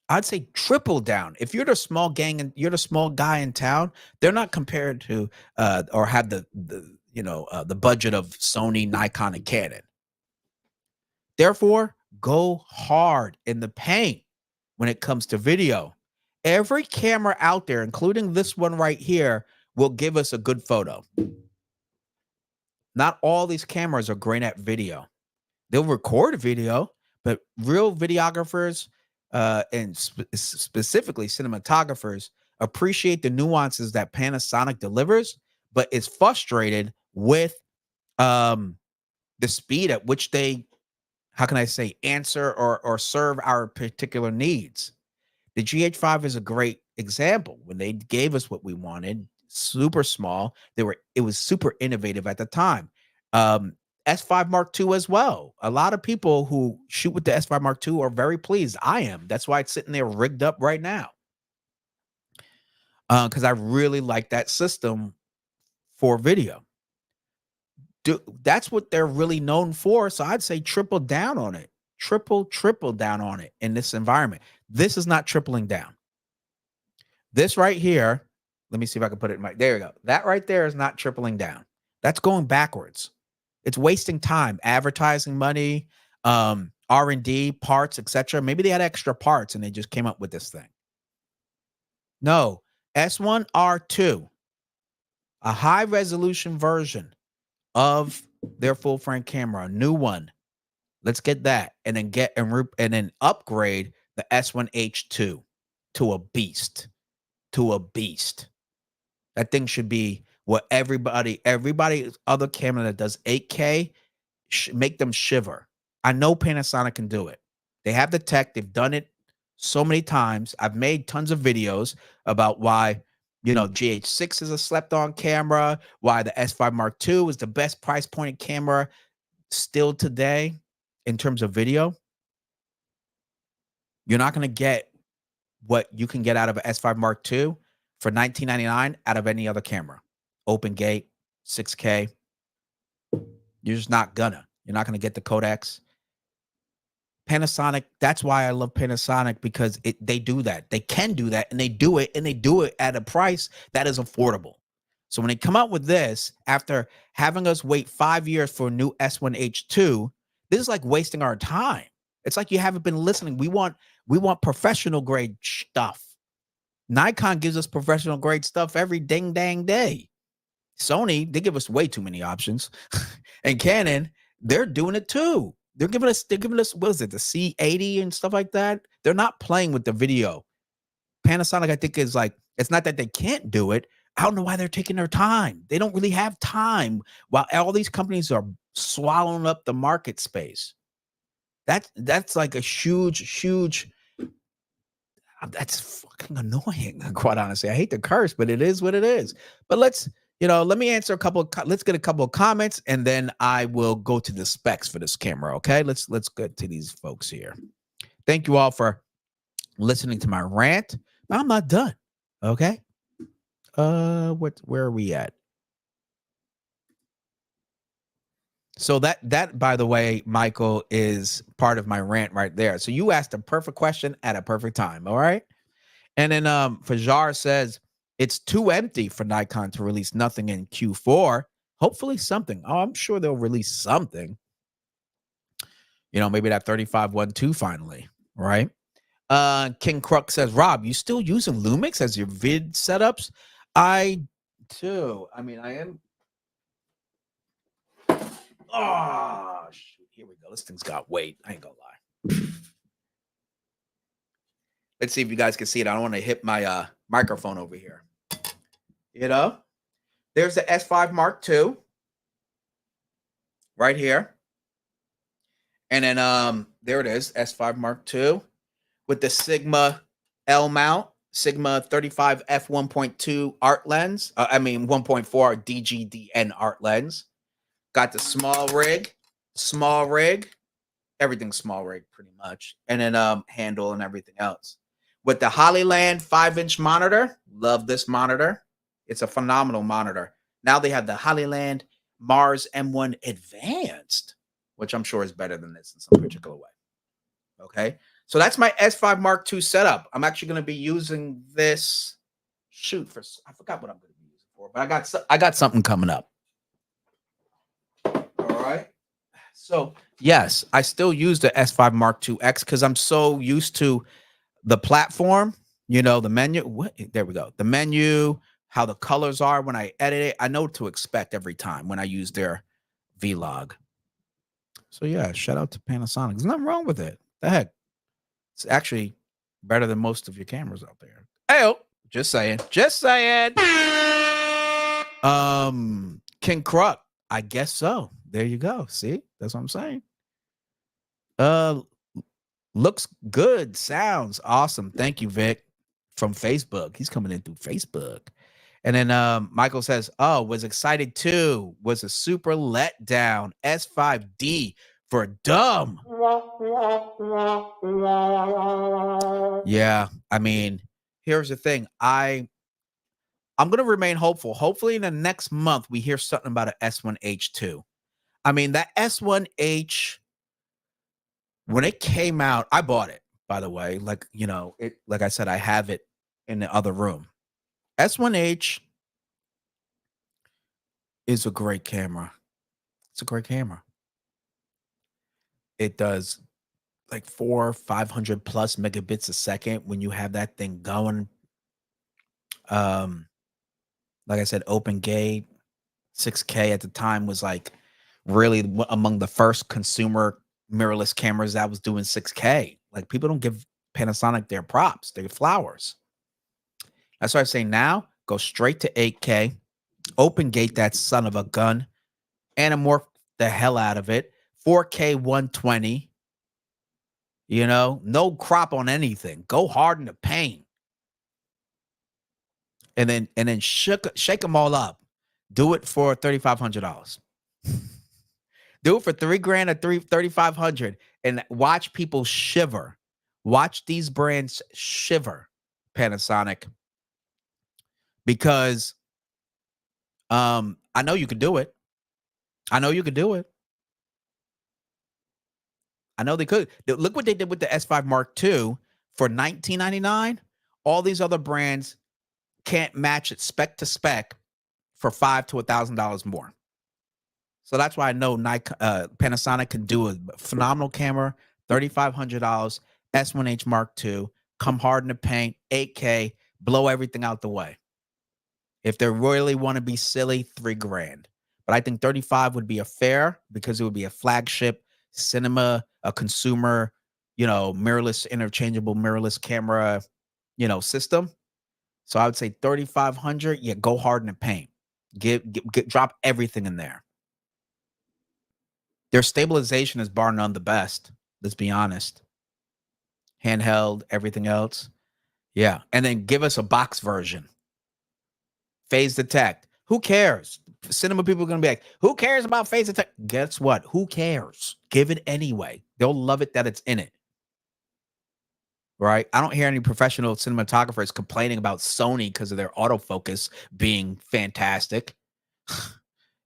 I'd say triple down. If you're the small gang and you're the small guy in town, they're not compared to or have the budget of Sony, Nikon, and Canon. Therefore, go hard in the paint when it comes to video. Every camera out there, including this one right here, will give us a good photo. Not all these cameras are great at video. They'll record video, but real videographers and specifically cinematographers appreciate the nuances that Panasonic delivers, but is frustrated with the speed at which they, how can I say, answer or serve our particular needs. The GH5 is a great example. When they gave us what we wanted, super small, it was super innovative at the time. S5 Mark II as well. A lot of people who shoot with the S5 Mark II are very pleased. I am. That's why it's sitting there rigged up right now. Because I really like that system for video. That's what they're really known for. So I'd say triple down on it. Triple down on it in this environment. This is not tripling down. This right here, let me see if I can put it in there we go. That right there is not tripling down. That's going backwards. It's wasting time, advertising money, R&D, parts, etc. Maybe they had extra parts and they just came up with this thing. No, S1R2, a high resolution version of their full frame camera, a new one. Let's get that, and then upgrade the S1H2 to a beast. That thing should be what everybody other camera that does 8K make them shiver. I know Panasonic can do it. They have the tech. They've done it so many times. I've made tons of videos about why, GH6 is a slept-on camera, why the S5 Mark II is the best price point camera still today in terms of video. You're not going to get what you can get out of an S5 Mark II for $19.99 out of any other camera. Open gate, 6K. You're just not gonna. You're not gonna get the codecs. Panasonic, that's why I love Panasonic, because they do that. They can do that, and they do it at a price that is affordable. So when they come out with this, after having us wait 5 years for a new S1H2, this is like wasting our time. It's like you haven't been listening. We want professional grade stuff. Nikon gives us professional grade stuff every ding dang day. Sony, they give us way too many options. And Canon, they're doing it too. They're giving us, what is it, the C80 and stuff like that? They're not playing with the video. Panasonic, I think, is like, it's not that they can't do it. I don't know why they're taking their time. They don't really have time while all these companies are swallowing up the market space. That's like a huge, that's fucking annoying, quite honestly. I hate to curse, but it is what it is. But let's let me answer let's get a couple of comments, and then I will go to the specs for this camera. Okay, let's get to these folks here. Thank you all for listening to my rant. I'm not done. Okay. Where are we at? So that by the way, Michael, is part of my rant right there. So you asked a perfect question at a perfect time. All right. And then Fajar says it's too empty for Nikon to release nothing in Q4. Hopefully something. Oh, I'm sure they'll release something. Maybe that 3512 finally, right? King Kruk says, Rob, you still using Lumix as your vid setups? I do. I mean, I am. Oh, shoot. Here we go. This thing's got weight. I ain't gonna lie. Let's see if you guys can see it. I don't want to hit my microphone over here. You know, there's the S5 Mark II right here. And then there it is, S5 Mark II with the Sigma L mount, Sigma 35 f1.2 art lens. 1.4 DGDN art lens. Got the small rig, everything small rig pretty much. And then handle and everything else. With the Hollyland 5-inch monitor. Love this monitor. It's a phenomenal monitor. Now they have the Hollyland Mars M1 Advanced, which I'm sure is better than this in some particular way. Okay. So that's my S5 Mark II setup. I'm actually going to be using this. I forgot what I'm going to be using for, but I got something coming up. All right. So yes, I still use the S5 Mark II X because I'm so used to the platform, you know, the menu. There we go. The menu, how the colors are when I edit it. I know what to expect every time when I use their vlog. So yeah, shout out to Panasonic. There's nothing wrong with it. The heck. It's actually better than most of your cameras out there. Hey, just saying. King Kruk, I guess so. There you go. See, that's what I'm saying. Looks good. Sounds awesome. Thank you, Vic, from Facebook. He's coming in through Facebook. And then Michael says, oh, was excited too. Was a super letdown. S5D for dumb. Yeah, I mean, here's the thing. I'm going to remain hopeful. Hopefully in the next month, we hear something about an S1H2. I mean, that S1H, when it came out, I bought it, by the way. Like, you know, like I said, I have it in the other room. S1H is a great camera. It's a great camera. It does like 500 plus megabits a second when you have that thing going. Like I said, open gate, 6K at the time was like really among the first consumer mirrorless cameras that was doing 6K. Like people don't give Panasonic their props, their flowers. That's why I say now go straight to 8K, open gate that son of a gun, anamorph the hell out of it. 4K 120. You know, no crop on anything. Go hard in the paint. And then shake them all up. Do it for $3,500. Do it for $3,000 or $3,500 and watch people shiver. Watch these brands shiver, Panasonic. Because I know you could do it. I know you could do it. I know they could. Look what they did with the S5 Mark II for $19.99. All these other brands can't match it spec to spec for $500 to $1,000 more. So that's why I know Panasonic can do a phenomenal camera, $3,500, S1H Mark II, come hard in the paint, 8K, blow everything out the way. If they really want to be silly, $3,000. But I think 35 would be a fair because it would be a flagship cinema, a consumer, you know, mirrorless, interchangeable mirrorless camera, you know, system. So I would say 3,500. Yeah, go hard in the paint. Drop everything in there. Their stabilization is bar none the best. Let's be honest. Handheld, everything else. Yeah. And then give us a box version. Phase detect. Who cares? Cinema people are going to be like, who cares about phase detect? Guess what? Who cares? Give it anyway. They'll love it that it's in it. Right? I don't hear any professional cinematographers complaining about Sony because of their autofocus being fantastic.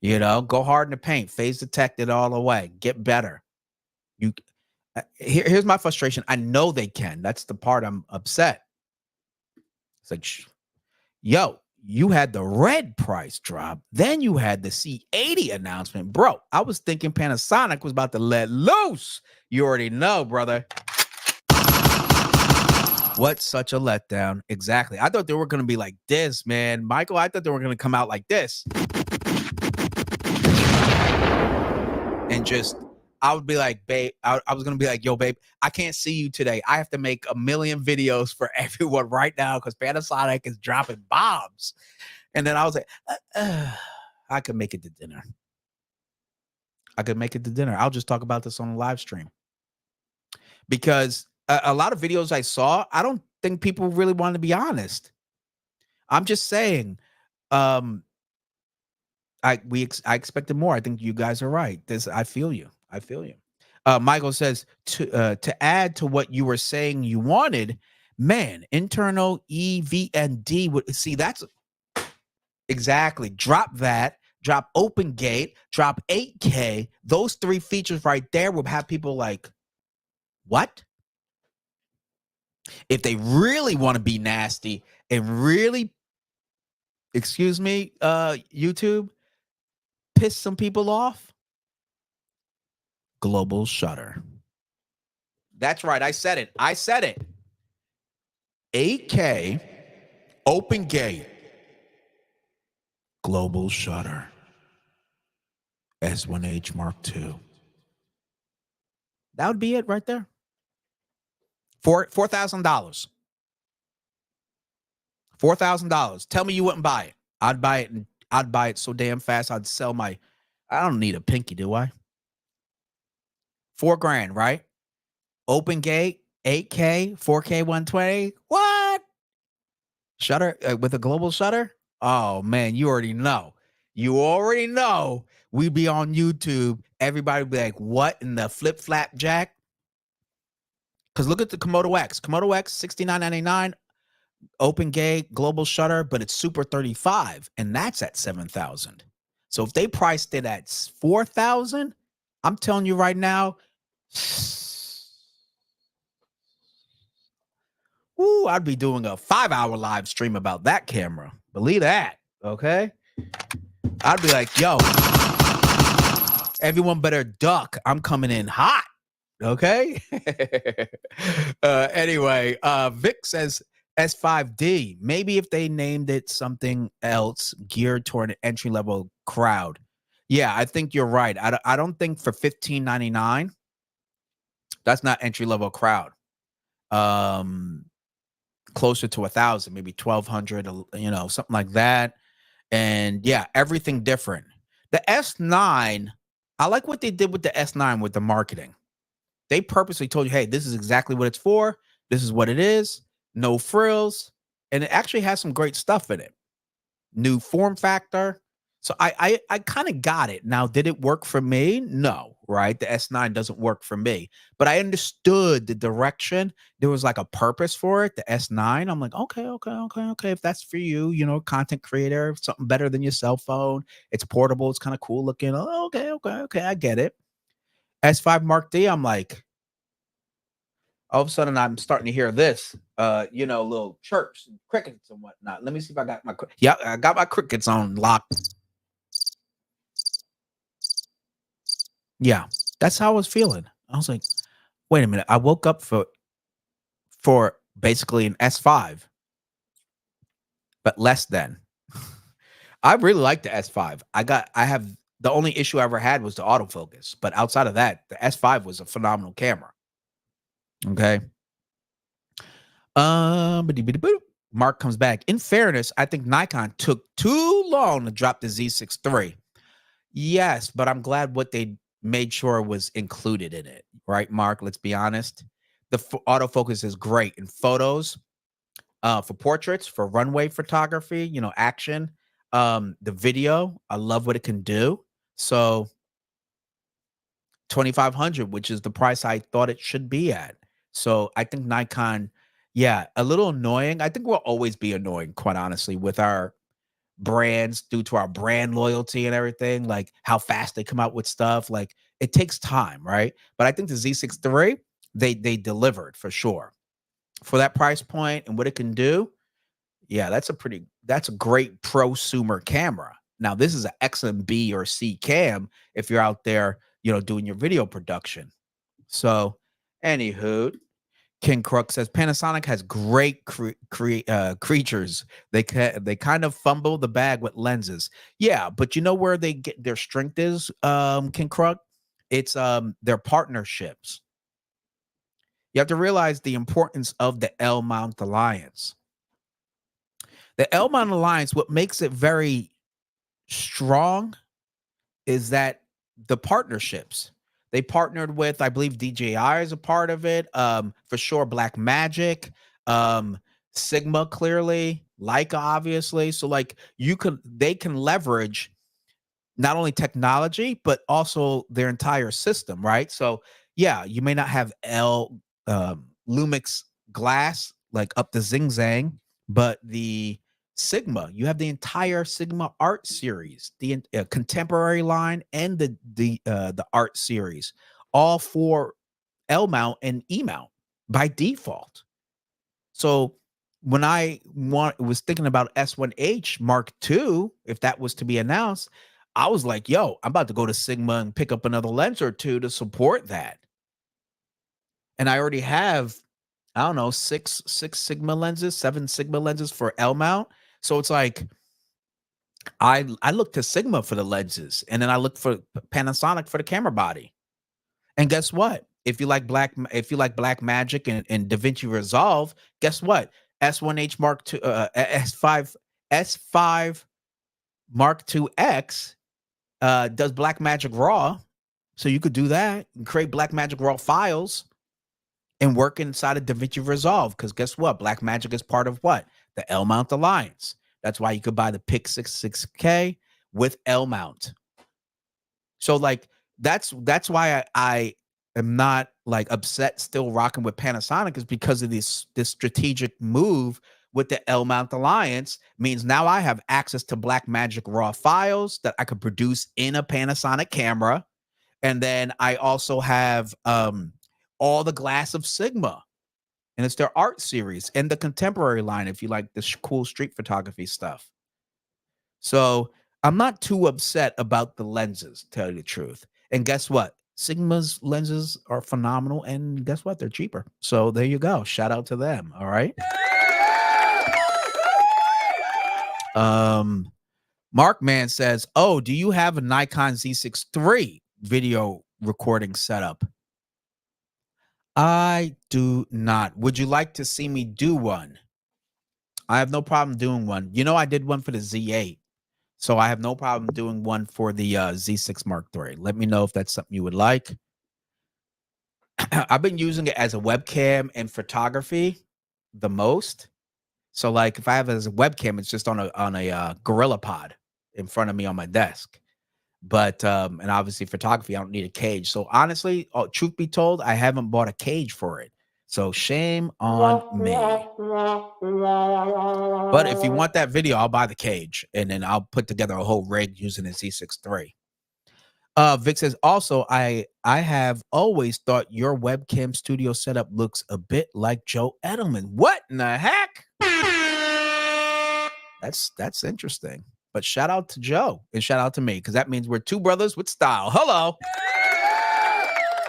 You know, go hard in the paint, phase detect it all the way, get better. Here's my frustration. I know they can. That's the part I'm upset. It's like, yo, you had the red price drop. Then you had the C80 announcement. Bro, I was thinking Panasonic was about to let loose. You already know, brother. What such a letdown. Exactly. I thought they were going to be like this, man. Michael, I thought they were going to come out like this. And just, I would be like, babe, I was going to be like, yo, babe, I can't see you today. I have to make 1 million videos for everyone right now because Panasonic is dropping bombs. And then I was like, I could make it to dinner. I'll just talk about this on a live stream. Because a lot of videos I saw, I don't think people really want to be honest. I'm just saying, I expected more. I think you guys are right. I feel you. Michael says to add to what you were saying you wanted, man, internal EVND would see that's exactly drop that, drop open gate, drop 8K. Those 3 features right there would have people like, what? If they really want to be nasty and really, excuse me, YouTube, piss some people off, Global Shutter. That's right. I said it. 8K, open gate, Global Shutter, S1H Mark II. That would be it right there. $4,000. $4,000. Tell me you wouldn't buy it. I'd buy it, and I'd buy it so damn fast. I'd sell my. I don't need a pinky, do I? $4,000, right? Open gate, 8K, 4K, 120. What? Shutter with a global shutter? Oh man, you already know. We'd be on YouTube. Everybody would be like, "What in the flip flap jack?" Because look at the Komodo X. Komodo X, $69.99. Open gate, global shutter, but it's Super 35, and that's at $7,000. So if they priced it at $4,000, I'm telling you right now, ooh, I'd be doing a 5-hour live stream about that camera. Believe that, okay? I'd be like, yo, everyone better duck. I'm coming in hot, okay? Anyway, Vic says, S5D. Maybe if they named it something else geared toward an entry-level crowd. Yeah, I think you're right. I don't think for $1,599, that's not entry-level crowd. Closer to 1,000, maybe 1,200, something like that. And yeah, everything different. The S9, I like what they did with the S9 with the marketing. They purposely told you, hey, this is exactly what it's for. This is what it is. No frills. And it actually has some great stuff in it. New form factor. So I kind of got it. Now, did it work for me? No, right? The S9 doesn't work for me. But I understood the direction. There was like a purpose for it. The S9, I'm like, okay. If that's for you, content creator, something better than your cell phone. It's portable. It's kind of cool looking. Oh, okay. I get it. S5 Mark D, I'm like, all of a sudden I'm starting to hear this, little chirps and crickets and whatnot. Let me see if I got I got my crickets on lock. Yeah, that's how I was feeling. I was like, wait a minute. I woke up for basically an S5, but less than. I really like the S5. The only issue I ever had was the autofocus, but outside of that, the S5 was a phenomenal camera. Okay. Mark comes back. In fairness, I think Nikon took too long to drop the Z6 III. Yes, but I'm glad what they made sure was included in it, right, Mark? Let's be honest. The autofocus is great in photos, for portraits, for runway photography, action. The video, I love what it can do. So 2,500, which is the price I thought it should be at. So I think Nikon, yeah, a little annoying. I think we'll always be annoying, quite honestly, with our brands due to our brand loyalty and everything, like how fast they come out with stuff. Like it takes time, right? But I think the Z6 III, they delivered for sure. For that price point and what it can do, yeah, that's a great prosumer camera. Now, this is an excellent B or C cam if you're out there, doing your video production. So, anywho, King Crook says Panasonic has great creatures. They kind of fumble the bag with lenses. Yeah, but you know where they get their strength is, King Crook? It's their partnerships. You have to realize the importance of the L Mount Alliance. The L Mount Alliance, what makes it very strong is that the partnerships. They partnered with, I believe DJI is a part of it. For sure, Black Magic, Sigma clearly, Leica obviously. So like they can leverage not only technology but also their entire system, right? So yeah, you may not have Lumix glass like up the zing zang, but the Sigma, you have the entire Sigma art series, the contemporary line and the art series, all for L mount and E mount by default. So when I was thinking about S1H Mark II, if that was to be announced, I was like, yo, I'm about to go to Sigma and pick up another lens or two to support that. And I already have, I don't know, six Sigma lenses, 7 Sigma lenses for L mount. So it's like I look to Sigma for the lenses, and then I look for Panasonic for the camera body. And guess what? If you like Black Magic and DaVinci Resolve, guess what? S1H Mark II, S5 Mark II X does Black Magic Raw, so you could do that and create Black Magic Raw files and work inside of DaVinci Resolve. Because guess what? Black Magic is part of what? The L Mount Alliance. That's why you could buy the PIC 66K with L Mount. So like that's why I am not like upset still rocking with Panasonic, is because of this strategic move with the L Mount Alliance. Means now I have access to Black Magic Raw files that I could produce in a Panasonic camera. And then I also have all the glass of Sigma, and it's their art series and the contemporary line if you like the cool street photography stuff. So I'm not too upset about the lenses, to tell you the truth. And guess what? Sigma's lenses are phenomenal, and guess what? They're cheaper. So there you go. Shout out to them. All right. Mark Man says, "Oh, do you have a Nikon Z6 III video recording setup?" I do not. Would you like to see me do one? I have no problem doing one. You know, I did one for the Z8. So I have no problem doing one for the Z6 Mark III. Let me know if that's something you would like. I've been using it as a webcam in photography the most. So like if I have it as a webcam, it's just on a Gorilla Pod in front of me on my desk. But and obviously photography, I don't need a cage. So honestly, truth be told, I haven't bought a cage for it. So shame on me. But if you want that video, I'll buy the cage and then I'll put together a whole rig using a Z6 III. Vic says, also, I have always thought your webcam studio setup looks a bit like Joe Edelman. What in the heck? That's interesting. But shout out to Joe and shout out to me, because that means we're two brothers with style. Hello.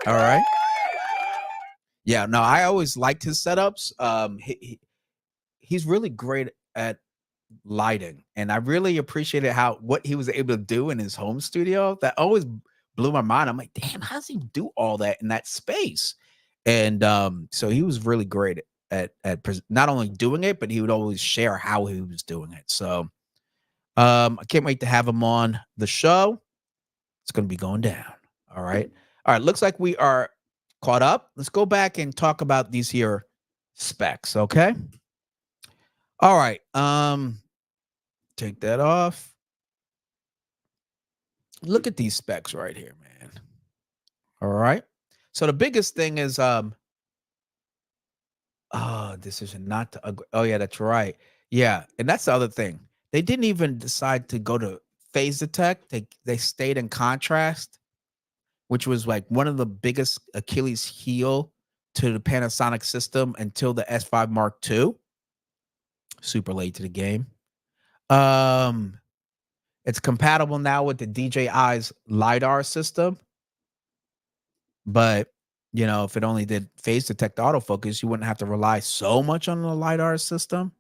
All right. Yeah, no, I always liked his setups. He's really great at lighting, and I really appreciated what he was able to do in his home studio. That always blew my mind. I'm like, damn, how does he do all that in that space? And so he was really great at not only doing it, but he would always share how he was doing it. So I can't wait to have him on the show. It's going to be going down. All right. Looks like we are caught up. Let's go back and talk about these here specs. Okay. All right. Take that off. Look at these specs right here, man. All right. So the biggest thing is decision not to agree. Oh yeah, that's right. Yeah, and that's the other thing. They didn't even decide to go to phase detect. They stayed in contrast, which was like one of the biggest Achilles heel to the Panasonic system until the S5 Mark II. Super late to the game. It's compatible now with the DJI's LiDAR system. But if it only did phase detect autofocus, you wouldn't have to rely so much on the LiDAR system.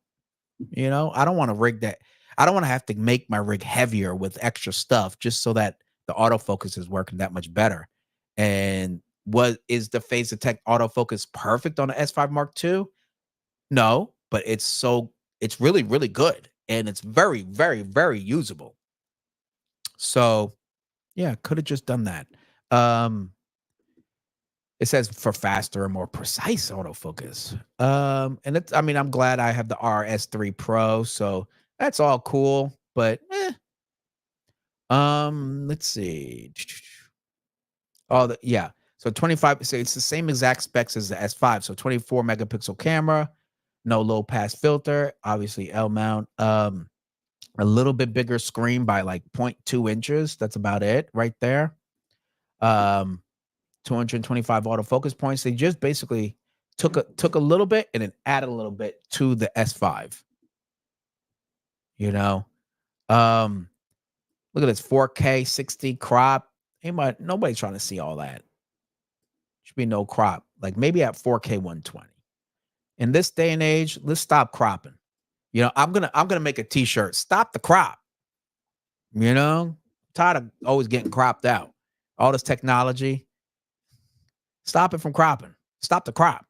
I don't want to rig that. I don't want to have to make my rig heavier with extra stuff just so that the autofocus is working that much better. And what is the phase detect autofocus perfect on the S5 Mark II? No, but it's really, really good. And it's very, very, very usable. So yeah, could have just done that. It says for faster and more precise autofocus. And I'm glad I have the RS3 Pro, so that's all cool. But let's see. Yeah. So 25. So it's the same exact specs as the S5. So 24 megapixel camera, no low pass filter, obviously L mount. A little bit bigger screen by like 0.2 inches. That's about it right there. 225 autofocus points. They just basically took a little bit and then added a little bit to the S5. Look at this 4K 60 crop. Nobody's trying to see all that. Should be no crop. Like maybe at 4K 120. In this day and age, let's stop cropping. I'm gonna make a t-shirt. Stop the crop. Tired of always getting cropped out. All this technology. Stop it from cropping. Stop the crop.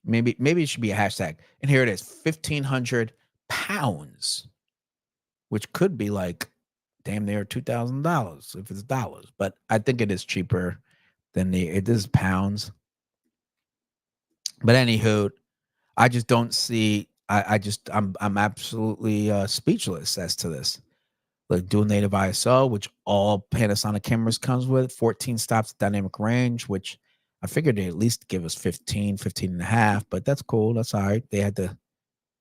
Maybe it should be a hashtag. And here it is, 1,500 pounds, which could be like damn near $2,000 if it's dollars. But I think it is cheaper than it is pounds. But anywho, I just don't see. I'm absolutely speechless as to this. Like dual native ISO, which all Panasonic cameras comes with, 14 stops dynamic range, which I figured they at least give us 15 and a half, but that's cool. That's all right. They had to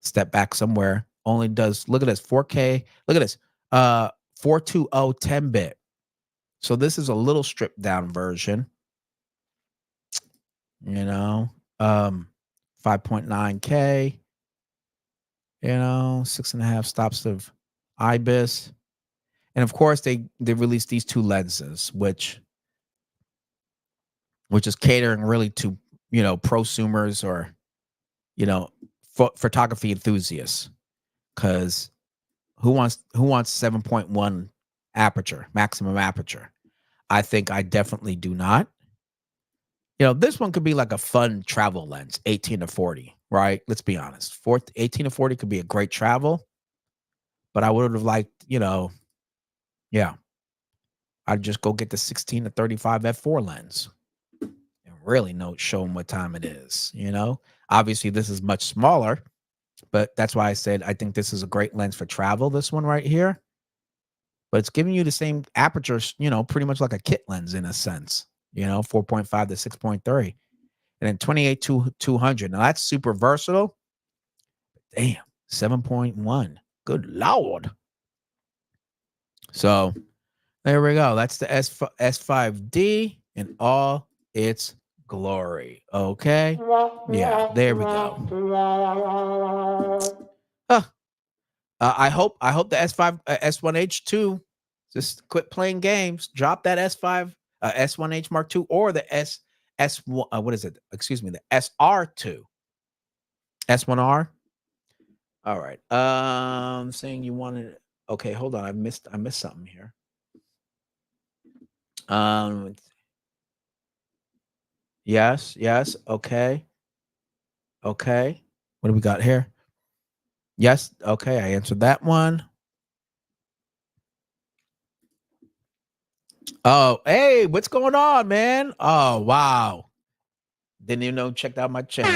step back somewhere. Only does, look at this, 4K. Look at this, 420 10-bit. So this is a little stripped down version. 5.9K. 6.5 stops of IBIS. And of course, they released these two lenses, which is catering really to, prosumers or, photography enthusiasts. Because who wants 7.1 aperture, maximum aperture? I think I definitely do not. This one could be like a fun travel lens, 18 to 40, right? Let's be honest. 18 to 40 could be a great travel. But I would have liked, yeah, I'd just go get the 16 to 35 f4 lens and really show them what time it is. Obviously this is much smaller, but that's why I said I think this is a great lens for travel. This one right here, but it's giving you the same aperture, pretty much like a kit lens in a sense. 4.5 to 6.3, and then 28 to 200. Now that's super versatile. Damn, 7.1. Good Lord. So there we go. That's the S5D in all its glory. Okay. Yeah, there we go. I hope the S5 S1H2 just quit playing games. Drop that S5 S1H Mark II or the S1 what is it? Excuse me, the SR2. S1R. All right. Saying you wanted. Okay, hold on. I missed something here. Yes. Okay. What do we got here? Yes. Okay, I answered that one. Oh, hey, what's going on, man? Oh, wow. Didn't even know. Checked out my channel.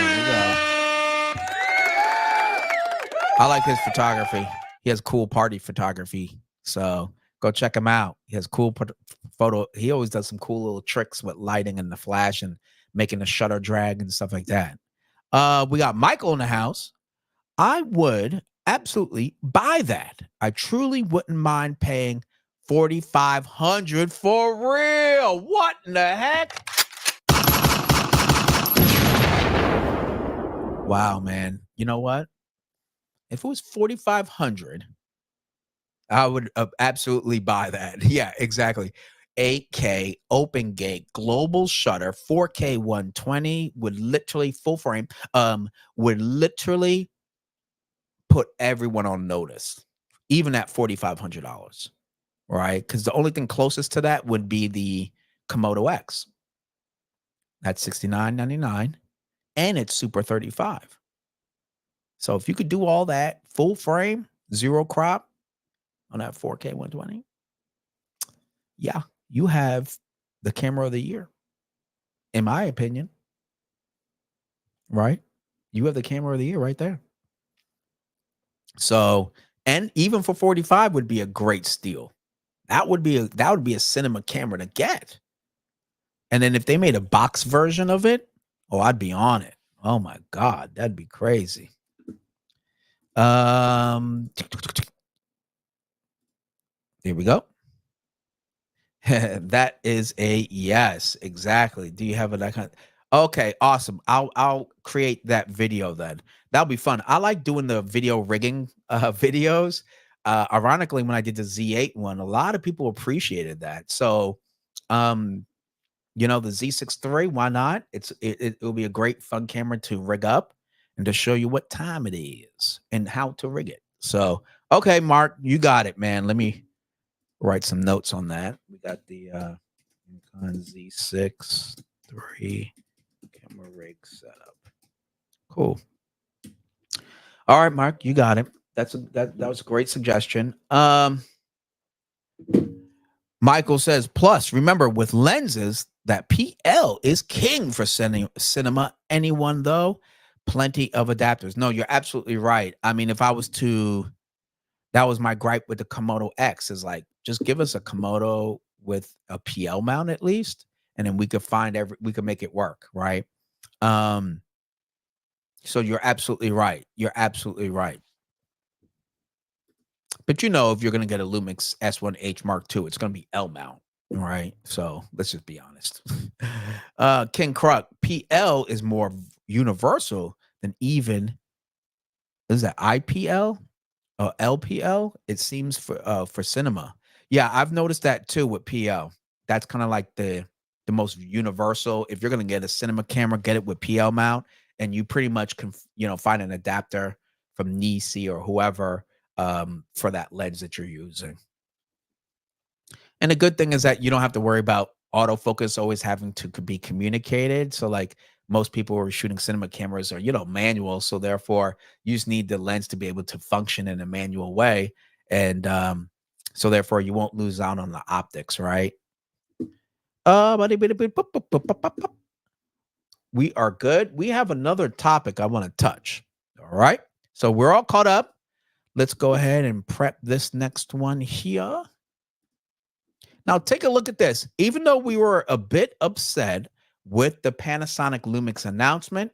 I like his photography. He has cool party photography. So go check him out. He has cool photo. He always does some cool little tricks with lighting and the flash and making the shutter drag and stuff like that. We got Michael in the house. I would absolutely buy that. I truly wouldn't mind paying $4,500 for real. What in the heck? Wow, man. You know what? If it was $4,500, I would absolutely buy that. Yeah, exactly. 8K open gate global shutter 4K 120 would literally full frame would literally put everyone on notice, even at $4,500, right? Because the only thing closest to that would be the Komodo X. That's $69.99 and it's Super 35. So if you could do all that full frame, zero crop on that 4K 120, yeah, you have the camera of the year, in my opinion. Right? You have the camera of the year right there. So, and even for 45 would be a great steal. That would be a cinema camera to get. And then if they made a box version of it, oh, I'd be on it. Oh my God, that'd be crazy. There we go. That is a yes, exactly. Do you have an icon? Okay, awesome. I'll create that video then. That'll be fun. I like doing the video rigging videos. Ironically, when I did the Z8 one, a lot of people appreciated that. So the Z6 III, why not? It'll be a great fun camera to rig up and to show you what time it is and how to rig it. So okay, Mark, you got it, man. Let me write some notes on that. We got the Nikon Z6 III camera rig setup. Cool. All right, Mark, you got it. That was a great suggestion. Michael says, plus, remember with lenses, that PL is king for cinema. Anyone, though, plenty of adapters. No, you're absolutely right. I mean, that was my gripe with the Komodo X, is like, just give us a Komodo with a PL mount at least, and then we could make it work, right? So you're absolutely right. You're absolutely right. But if you're going to get a Lumix S1H Mark II, it's going to be L mount, right? So let's just be honest. King Kruk, PL is more universal than even, is that IPL or LPL? It seems for cinema. Yeah, I've noticed that too with PL. That's kind of like the most universal. If you're going to get a cinema camera, get it with PL mount, and you pretty much can, find an adapter from Nisi or whoever for that lens that you're using. And the good thing is that you don't have to worry about autofocus always having to be communicated. So like most people who are shooting cinema cameras are, manual. So therefore you just need the lens to be able to function in a manual way. And so therefore you won't lose out on the optics, right? We are good. We have another topic I want to touch. All right. So we're all caught up. Let's go ahead and prep this next one here. Now, take a look at this. Even though we were a bit upset with the Panasonic LUMIX announcement,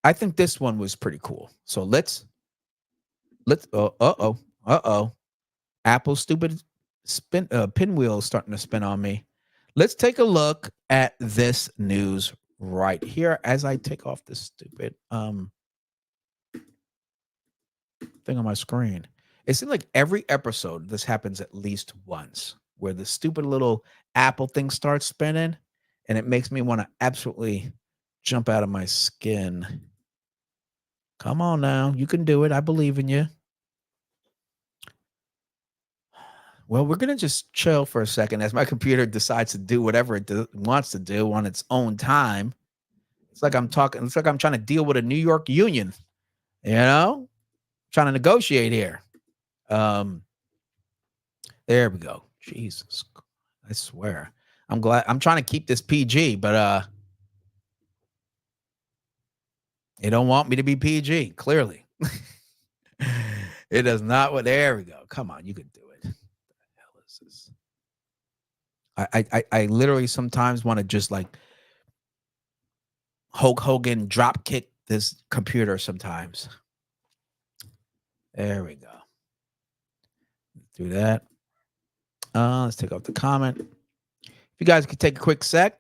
I think this one was pretty cool. So let's Apple's stupid pinwheel is starting to spin on me. Let's take a look at this news right here as I take off this stupid thing on my screen. It seems like every episode this happens at least once, where the stupid little Apple thing starts spinning, and it makes me want to absolutely jump out of my skin. Come on now, you can do it. I believe in you. Well, we're going to just chill for a second as my computer decides to do whatever it wants to do on its own time. It's like I'm trying to deal with a New York union, trying to negotiate here. There we go. Jesus, I swear. I'm glad. I'm trying to keep this PG, but it don't want me to be PG, clearly. It does not. Well, there we go. Come on, you can do it. What the hell is this? I literally sometimes want to just like Hulk Hogan drop kick this computer sometimes. There we go. Do that. Let's take off the comment. If you guys could take a quick sec,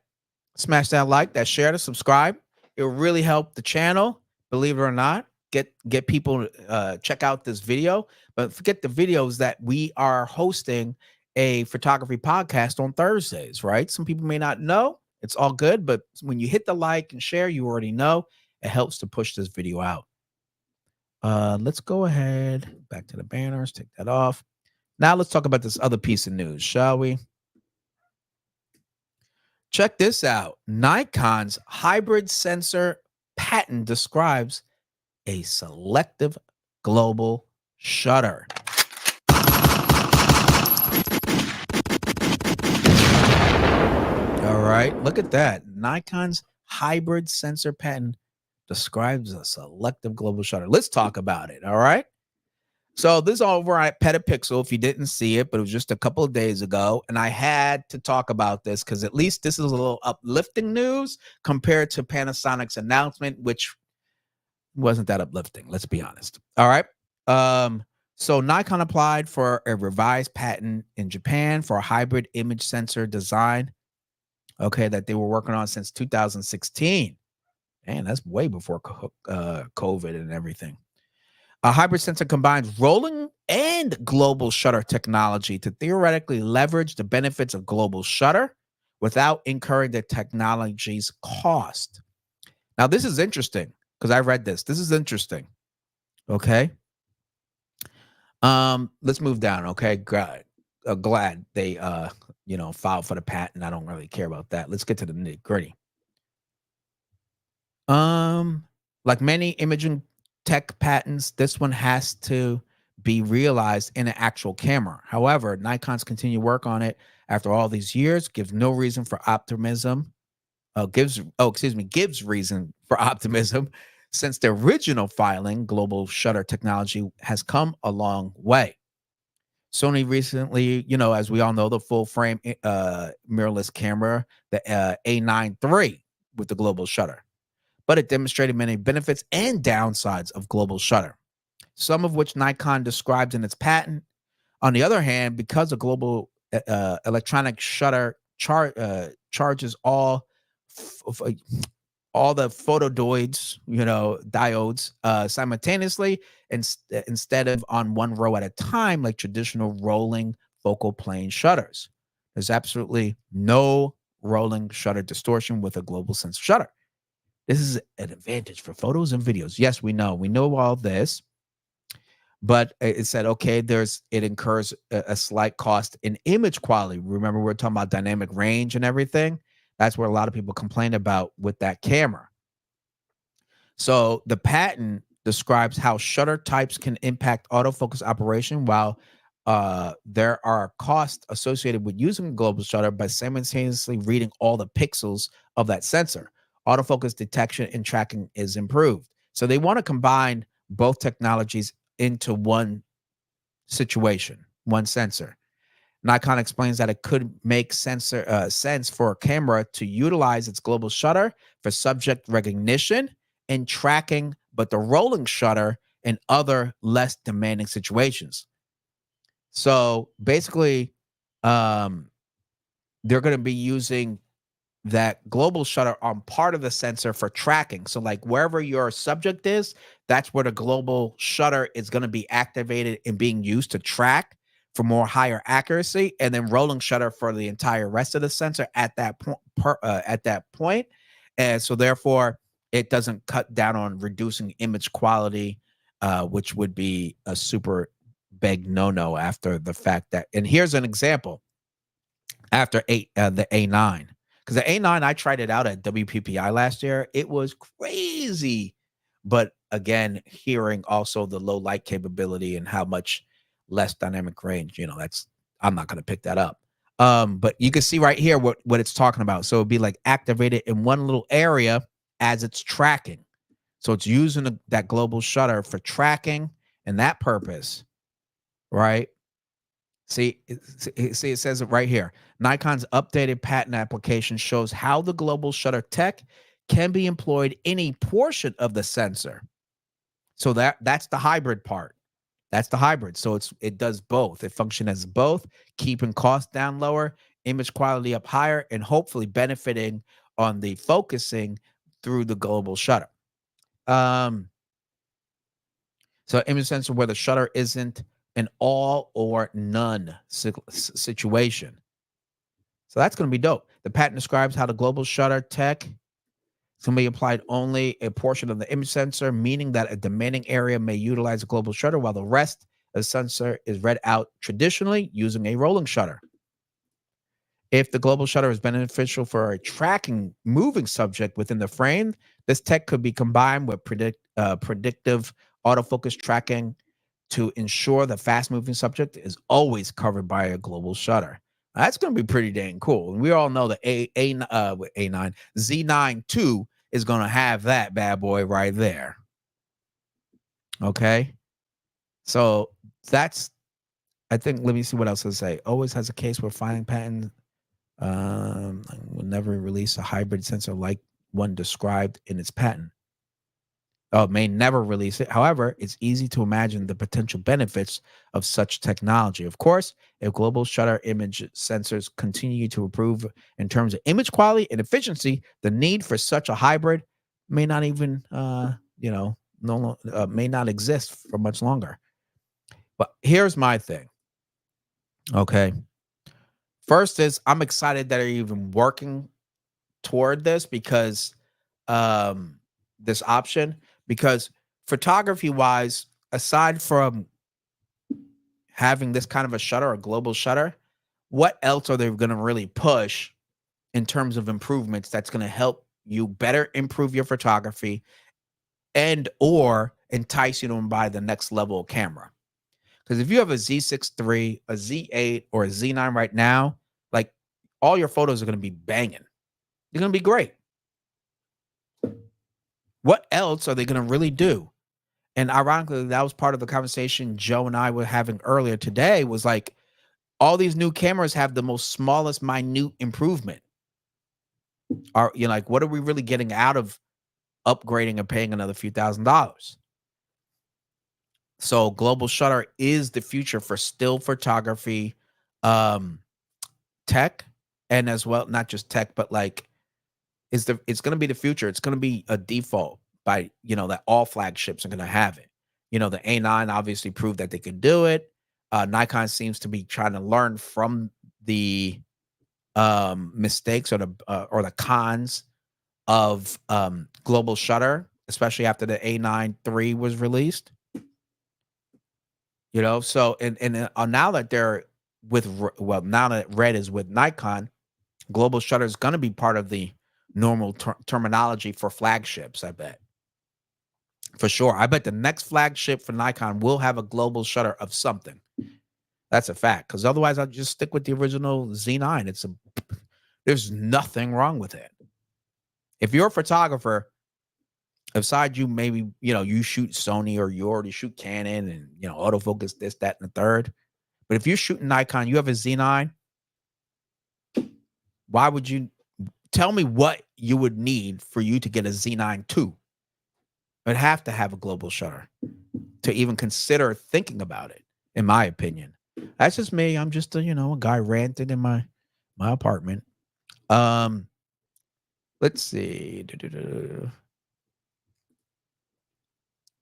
smash that like, that share, to subscribe. It will really help the channel, believe it or not. Get people check out this video, but forget the videos that we are hosting a photography podcast on Thursdays, right? Some people may not know. It's all good, but when you hit the like and share, you already know it helps to push this video out. Let's go ahead back to the banners, take that off. Now let's talk about this other piece of news, shall we? Check this out. Nikon's hybrid sensor patent describes a selective global shutter. All right, look at that. Nikon's hybrid sensor patent describes a selective global shutter. Let's talk about it. All right. So this is over at Petapixel. If you didn't see it, but it was just a couple of days ago, and I had to talk about this because at least this is a little uplifting news compared to Panasonic's announcement, which wasn't that uplifting. Let's be honest. All right. So Nikon applied for a revised patent in Japan for a hybrid image sensor design. Okay, that they were working on since 2016. Man, that's way before COVID and everything. A hybrid sensor combines rolling and global shutter technology to theoretically leverage the benefits of global shutter without incurring the technology's cost. Now, this is interesting because I read this. This is interesting. Okay. Let's move down. Okay. Glad they filed for the patent. I don't really care about that. Let's get to the nitty-gritty. Like many imaging tech patents, this one has to be realized in an actual camera. However, Nikon's continued work on it after all these years gives no reason for optimism. Gives reason for optimism since the original filing, global shutter technology has come a long way. Sony recently, as we all know, the full frame mirrorless camera, the A9 III with the global shutter, but it demonstrated many benefits and downsides of global shutter, some of which Nikon describes in its patent. On the other hand, because a global electronic shutter charges all the photodiodes, diodes simultaneously instead of on one row at a time, like traditional rolling focal plane shutters. There's absolutely no rolling shutter distortion with a global sensor shutter. This is an advantage for photos and videos. Yes, we know all this, but it said, okay, it incurs a slight cost in image quality. Remember, we're talking about dynamic range and everything. That's where a lot of people complain about with that camera. So the patent describes how shutter types can impact autofocus operation, while there are costs associated with using a global shutter by simultaneously reading all the pixels of that sensor. Autofocus detection and tracking is improved. So they want to combine both technologies into one situation, one sensor. Nikon explains that it could make sense for a camera to utilize its global shutter for subject recognition and tracking, but the rolling shutter in other less demanding situations. So basically, they're going to be using that global shutter on part of the sensor for tracking. So like wherever your subject is, that's where the global shutter is going to be activated and being used to track for more higher accuracy, and then rolling shutter for the entire rest of the sensor at that point. And so therefore it doesn't cut down on reducing image quality, which would be a super big no-no after the fact that, and here's an example after the A9. Because the A9, I tried it out at WPPI last year. It was crazy. But again, hearing also the low light capability and how much less dynamic range, I'm not going to pick that up. But you can see right here what it's talking about. So it'd be like activated in one little area as it's tracking. So it's using that global shutter for tracking and that purpose, right? See, it says it right here. Nikon's updated patent application shows how the global shutter tech can be employed in a portion of the sensor. So that's the hybrid part. That's the hybrid. So it does both. It functions as both, keeping costs down lower, image quality up higher, and hopefully benefiting on the focusing through the global shutter. So image sensor where the shutter isn't an all or none situation. So that's going to be dope. The patent describes how the global shutter tech can be applied only a portion of the image sensor, meaning that a demanding area may utilize a global shutter while the rest of the sensor is read out traditionally using a rolling shutter. If the global shutter is beneficial for a tracking moving subject within the frame, this tech could be combined with predictive autofocus tracking to ensure the fast-moving subject is always covered by a global shutter. That's going to be pretty dang cool. And we all know that A9 Z9 II is going to have that bad boy right there. Okay, so that's, I think. Let me see what else to say. Always has a case where filing patent will never release a hybrid sensor like one described in its patent. May never release it. However, it's easy to imagine the potential benefits of such technology. Of course, if global shutter image sensors continue to improve in terms of image quality and efficiency, the need for such a hybrid may not even, may not exist for much longer. But here's my thing. Okay. First is I'm excited that they're even working toward this because this option, because photography wise, aside from having this kind of a shutter, a global shutter, what else are they going to really push in terms of improvements that's going to help you better improve your photography and or entice you to buy the next level of camera? Because if you have a Z6 III, a Z8, or a Z9 right now, like all your photos are going to be banging. They're going to be great. What else are they going to really do? And ironically, that was part of the conversation Joe and I were having earlier today, was like, all these new cameras have the most smallest, minute improvement. Like, what are we really getting out of upgrading and paying another few $1,000s? So global shutter is the future for still photography, tech, and as well, not just tech, but like it's going to be the future. It's going to be a default by, that all flagships are going to have it. The A9 obviously proved that they could do it. Nikon seems to be trying to learn from the mistakes or the cons of global shutter, especially after the A9 III was released. So and now that they're now that Red is with Nikon, global shutter is going to be part of the normal terminology for flagships, I bet. For sure. I bet the next flagship for Nikon will have a global shutter of something. That's a fact. Because otherwise, I'll just stick with the original Z9. There's nothing wrong with it. If you're a photographer, aside you maybe, you shoot Sony or you already shoot Canon and, autofocus, this, that, and the third. But if you're shooting Nikon, you have a Z9, why would you tell me what you would need for you to get a Z9 II? It'd have to have a global shutter to even consider thinking about it, in my opinion. That's just me. I'm just a guy ranting in my apartment. Let's see.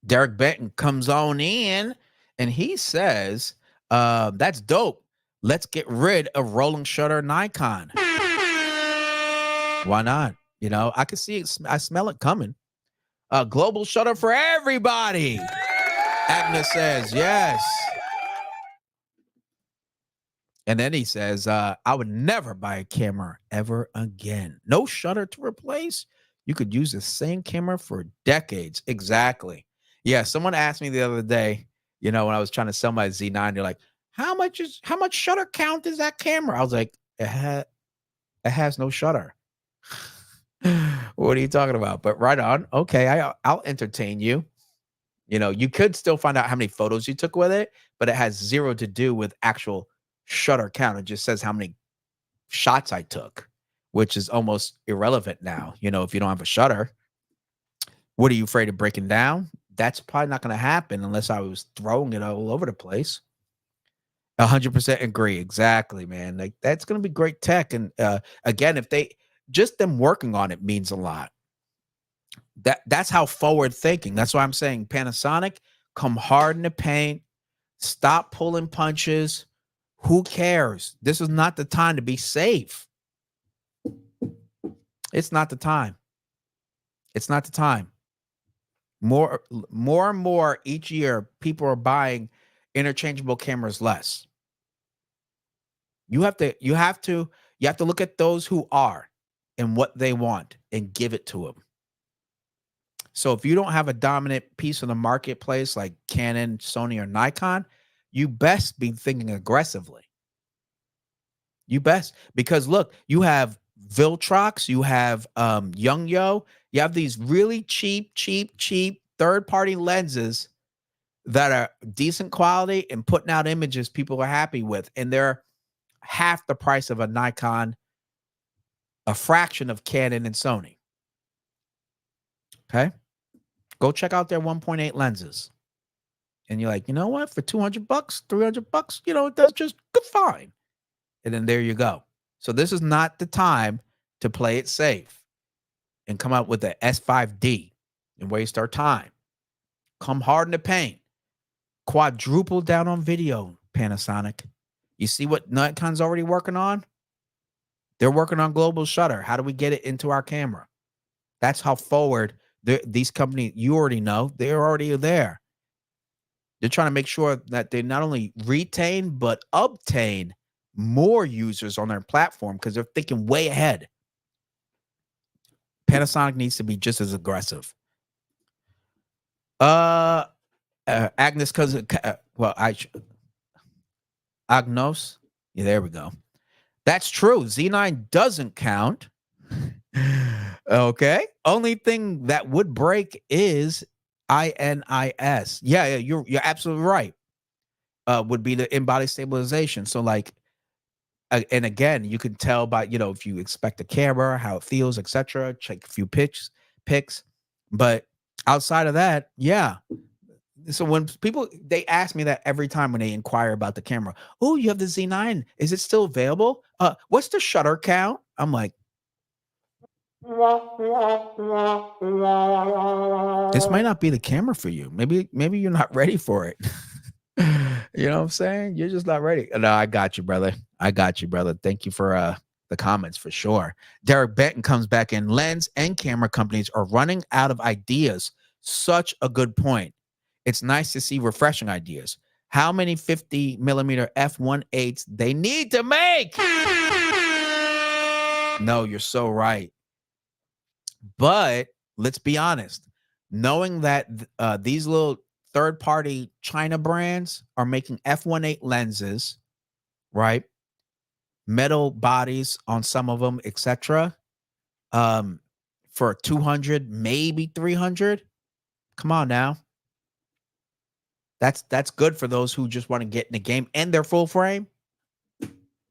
Derek Benton comes on in and he says, that's dope. Let's get rid of rolling shutter Nikon. Why not? I can see it. I smell it coming. Global shutter for everybody. Agnes says, yes. And then he says, I would never buy a camera ever again. No shutter to replace. You could use the same camera for decades. Exactly. Yeah. Someone asked me the other day, when I was trying to sell my Z9, they're like, how much shutter count is that camera? I was like, it has no shutter. What are you talking about? But right on. Okay. I'll entertain you. You could still find out how many photos you took with it, but it has zero to do with actual shutter count. It just says how many shots I took, which is almost irrelevant now. If you don't have a shutter, what are you afraid of breaking down? That's probably not going to happen unless I was throwing it all over the place. 100% agree. Exactly, man. Like, that's going to be great tech. And again, if them working on it means a lot. That's how forward thinking. That's why I'm saying Panasonic, come hard in the paint, Stop pulling punches. Who cares? This is not the time to be safe. It's not the time. It's not the time. More and more each year, people are buying interchangeable cameras less. You have to look at those who are and what they want and give it to them. So if you don't have a dominant piece of the marketplace like Canon, Sony, or Nikon, you best be thinking aggressively. You best, because look, you have Viltrox, you have Youngyo, you have these really cheap third-party lenses that are decent quality and putting out images people are happy with, and they're half the price of a Nikon, a fraction of Canon and Sony. Okay, go check out their 1.8 lenses, and you're like, you know what? For $200, $300, it does just good fine. And then there you go. So this is not the time to play it safe and come out with the S5D and waste our time. Come hard in the paint. Quadruple down on video, Panasonic. You see what Nikon's already working on? They're working on global shutter. How do we get it into our camera? That's how forward these companies, you already know, they're already there. They're trying to make sure that they not only retain, but obtain more users on their platform because they're thinking way ahead. Panasonic needs to be just as aggressive. Agnes cousin, Agnos. Yeah, there we go. That's true. Z9 doesn't count. Okay. Only thing that would break is INIS. Yeah, you're absolutely right. Would be the in-body stabilization. So like, and again, you can tell by, if you expect the camera, how it feels, etc. Check a few pics. But outside of that, yeah. So when people, they ask me that every time when they inquire about the camera. Oh, you have the Z9. Is it still available? What's the shutter count? I'm like, this might not be the camera for you. Maybe you're not ready for it. You know what I'm saying? You're just not ready. No, I got you, brother. Thank you for the comments for sure. Derek Benton comes back in. Lens and camera companies are running out of ideas. Such a good point. It's nice to see refreshing ideas. How many 50 millimeter f1.8s they need to make? No, you're so right. But let's be honest. Knowing that these little third-party China brands are making f1.8 lenses, right? Metal bodies on some of them, etc. For 200, maybe 300. Come on now. That's good for those who just want to get in the game and they're full frame.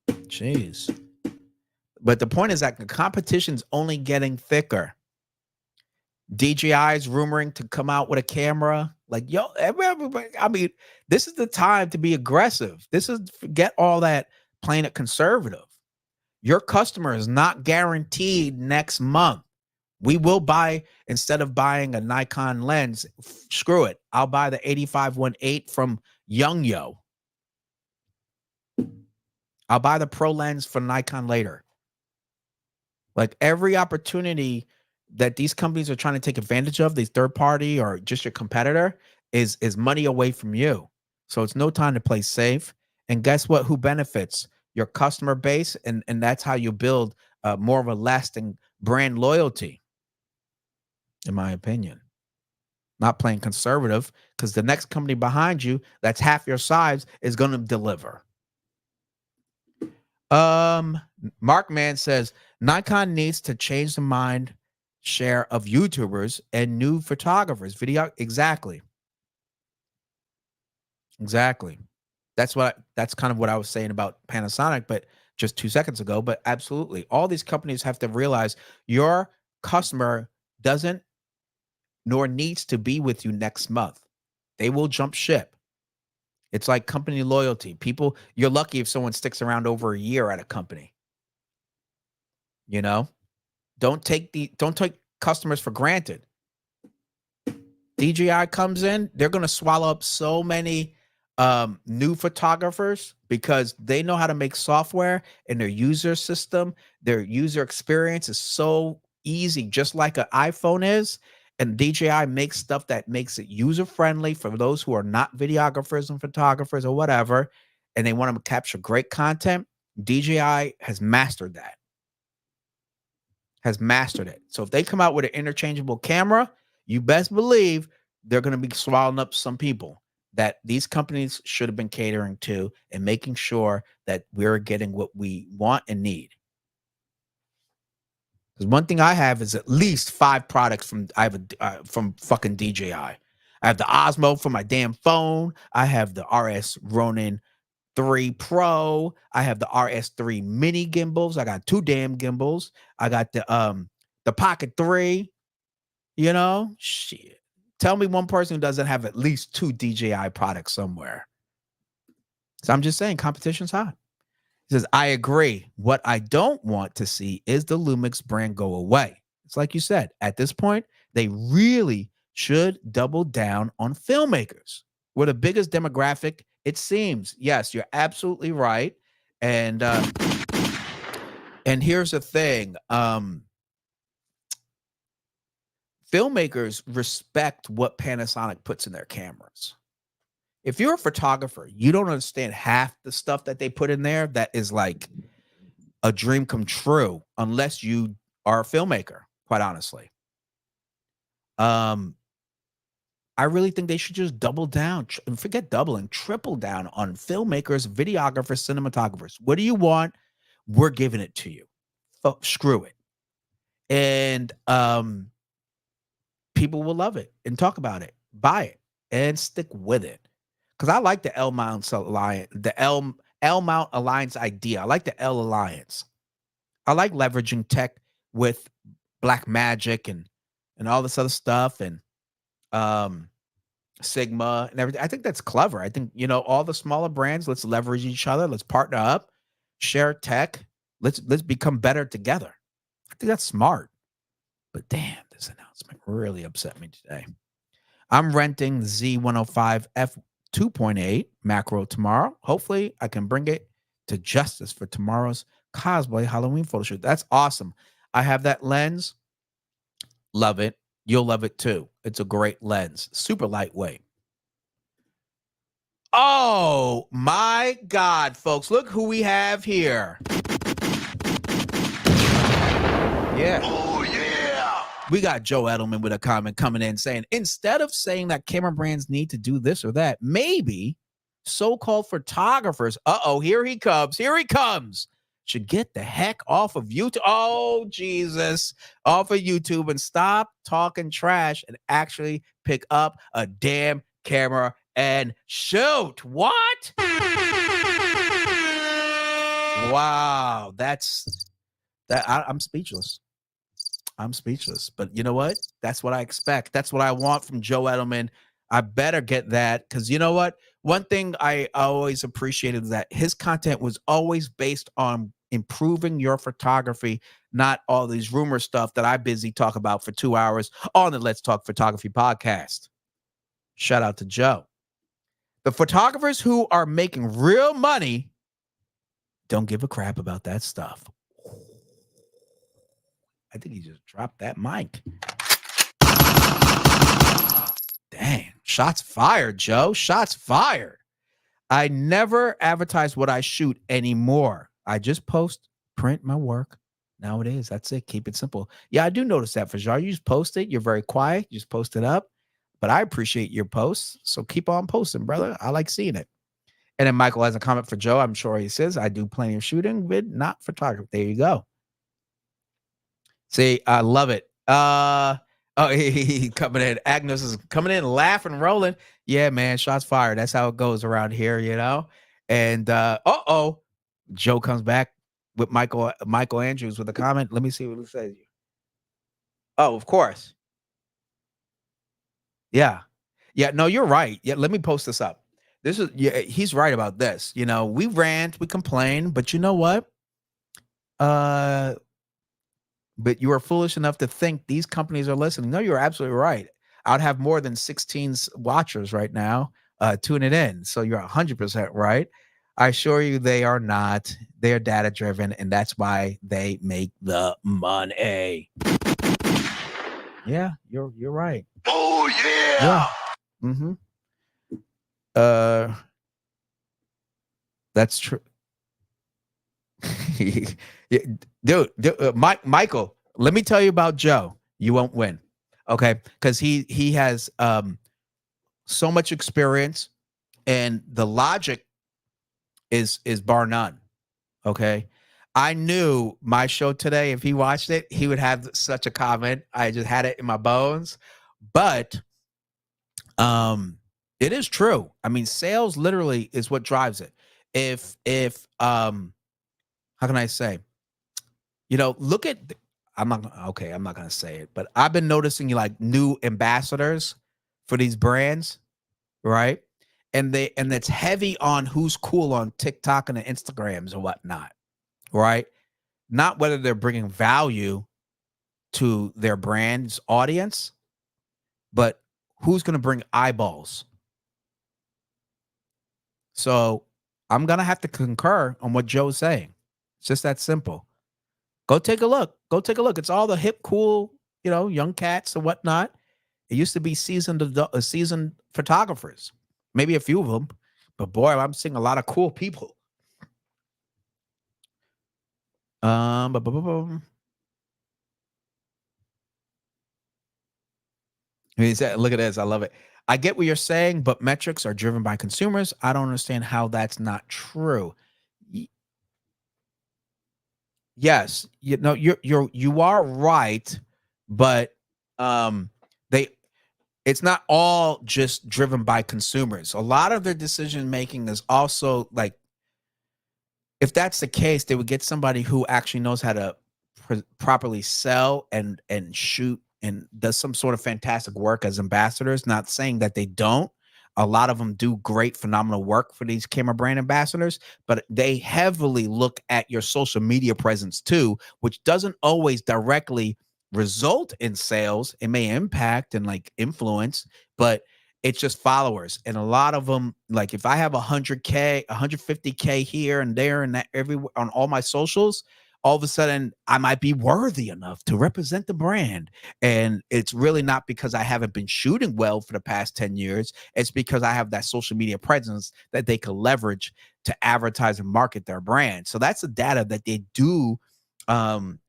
Jeez. But the point is that the competition's only getting thicker. DJI is rumoring to come out with a camera. Like, yo, everybody, I mean, this is the time to be aggressive. This is, forget all that playing it conservative. Your customer is not guaranteed next month. We will buy, instead of buying a Nikon lens, screw it. I'll buy the 85-1.8 from Youngyo. I'll buy the Pro lens for Nikon later. Like every opportunity that these companies are trying to take advantage of, these third party or just your competitor, is money away from you. So it's no time to play safe. And guess what? Who benefits? Your customer base. And that's how you build more of a lasting brand loyalty, in my opinion. Not playing conservative, because the next company behind you that's half your size is going to deliver. Mark Man says Nikon needs to change the mind share of YouTubers and new photographers. Video, exactly. That's kind of what I was saying about Panasonic, but just 2 seconds ago. But absolutely, all these companies have to realize your customer doesn't nor needs to be with you next month. They will jump ship. It's like company loyalty. People, you're lucky if someone sticks around over a year at a company. Don't take customers for granted. DJI comes in, they're going to swallow up so many new photographers because they know how to make software, and their user system, their user experience is so easy, just like an iPhone is. And DJI makes stuff that makes it user friendly for those who are not videographers and photographers or whatever, and they want to capture great content. DJI has mastered that. Has mastered it. So if they come out with an interchangeable camera, you best believe they're going to be swallowing up some people that these companies should have been catering to and making sure that we're getting what we want and need. Because one thing I have is at least 5 products from from fucking DJI. I have the Osmo for my damn phone. I have the RS Ronin 3 Pro. I have the RS3 mini gimbals. I got 2 damn gimbals. I got the Pocket 3. You know, shit. Tell me one person who doesn't have at least 2 DJI products somewhere. So I'm just saying, competition's hot. He says, I agree. What I don't want to see is the Lumix brand go away. It's like you said, at this point, they really should double down on filmmakers. We're the biggest demographic, it seems. Yes, you're absolutely right. And here's the thing. Filmmakers respect what Panasonic puts in their cameras. If you're a photographer, you don't understand half the stuff that they put in there that is like a dream come true unless you are a filmmaker, quite honestly. I really think they should just double down, forget doubling, triple down on filmmakers, videographers, cinematographers. What do you want? We're giving it to you. Screw it. And people will love it and talk about it, buy it, and stick with it. Because I like the L Mount Alliance, the L Mount Alliance idea. I like the L Alliance. I like leveraging tech with Black Magic and all this other stuff and Sigma and everything. I think that's clever. I think, you know, all the smaller brands, let's leverage each other. Let's partner up, share tech. Let's become better together. I think that's smart. But damn, this announcement really upset me today. I'm renting the Z105 f2.8 macro tomorrow. Hopefully, I can bring it to justice for tomorrow's cosplay Halloween photo shoot. That's awesome. I have that lens. Love it. You'll love it too. It's a great lens. Super lightweight. Oh my God, folks. Look who we have here. Yeah. Oh, yeah. We got Joe Edelman with a comment coming in saying, instead of saying that camera brands need to do this or that, maybe so-called photographers, here he comes, should get the heck off of YouTube. Oh, Jesus, off of YouTube and stop talking trash and actually pick up a damn camera and shoot. What? Wow, I'm speechless. I'm speechless. But you know what? That's what I expect. That's what I want from Joe Edelman. I better get that because you know what? One thing I always appreciated is that his content was always based on improving your photography, not all these rumor stuff that I busy talk about for 2 hours on the Let's Talk Photography podcast. Shout out to Joe. The photographers who are making real money don't give a crap about that stuff. I think he just dropped that mic. Dang, shots fired, Joe. Shots fired. I never advertise what I shoot anymore. I just post, print my work. Nowadays, that's it. Keep it simple. Yeah, I do notice that, Fajar. You just post it. You're very quiet. You just post it up. But I appreciate your posts. So keep on posting, brother. I like seeing it. And then Michael has a comment for Joe. I'm sure he says, I do plenty of shooting, but not photography. There you go. See, I love it. He coming in. Agnes is coming in, laughing, rolling. Yeah, man, shots fired. That's how it goes around here, you know. And Joe comes back with Michael Andrews with a comment. Let me see what he says. Oh, of course. Yeah. No, you're right. Yeah, let me post this up. He's right about this. You know, we rant, we complain, but you know what? But you are foolish enough to think these companies are listening. No, you're absolutely right. I'd have more than 16 watchers right now tuning in. So you're 100% right. I assure you they are not. They are data driven, and that's why they make the money. Yeah, you're right. Oh, yeah. Mm-hmm. That's true. Yeah, dude, Michael, let me tell you about Joe. You won't win, okay? Because he has so much experience, and the logic is bar none. Okay, I knew my show today. If he watched it, he would have such a comment. I just had it in my bones, but it is true. I mean, sales literally is what drives it. If how can I say? Look at I'm not gonna say it, but I've been noticing like new ambassadors for these brands, right? And it's heavy on who's cool on TikTok and the Instagrams and whatnot, right? Not whether they're bringing value to their brand's audience, but who's gonna bring eyeballs. So I'm gonna have to concur on what Joe's saying. It's just that simple. Go take a look. Go take a look. It's all the hip, cool, young cats and whatnot. It used to be seasoned photographers, maybe a few of them, but boy, I'm seeing a lot of cool people. Bu- bu- bu- bu- He said, look at this. I love it. I get what you're saying, but metrics are driven by consumers. I don't understand how that's not true. Y- Yes, you are right, but they it's not all just driven by consumers. A lot of their decision making is also like, if that's the case, they would get somebody who actually knows how to properly sell and shoot and does some sort of fantastic work as ambassadors. Not saying that they don't. A lot of them do great, phenomenal work for these camera brand ambassadors, but they heavily look at your social media presence too, which doesn't always directly result in sales. It may impact and like influence, but it's just followers. And a lot of them, like if I have 100K, 150K here and there and that everywhere on all my socials, all of a sudden I might be worthy enough to represent the brand. And it's really not because I haven't been shooting well for the past 10 years. It's because I have that social media presence that they could leverage to advertise and market their brand. So that's the data that they do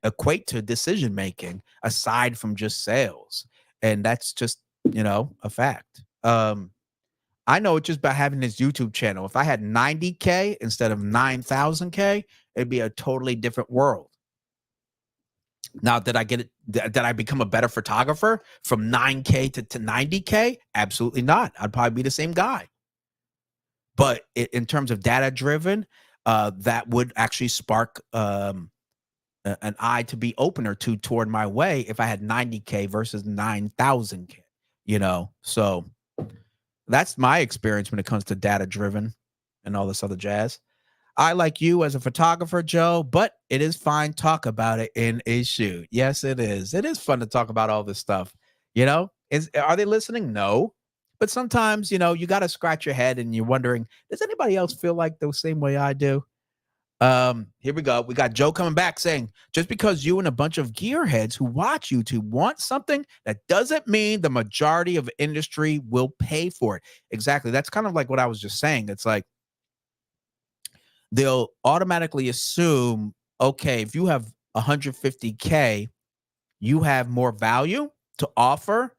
equate to decision making aside from just sales. And that's just, a fact. I know it just by having this YouTube channel. If I had 90K instead of 9,000K, it'd be a totally different world. Now, did I get it? Did I become a better photographer from 9K to 90K? Absolutely not. I'd probably be the same guy. But in terms of data driven, that would actually spark an eye to be opener toward my way if I had 90K versus 9,000K. So that's my experience when it comes to data driven and all this other jazz. I like you as a photographer, Joe, but it is fine talk about it in a shoot. Yes, it is. It is fun to talk about all this stuff. Are they listening? No. But sometimes, you got to scratch your head and you're wondering, does anybody else feel like the same way I do? Here we go. We got Joe coming back saying, just because you and a bunch of gearheads who watch YouTube want something, that doesn't mean the majority of industry will pay for it. Exactly. That's kind of like what I was just saying. It's like they'll automatically assume, okay, if you have 150K, you have more value to offer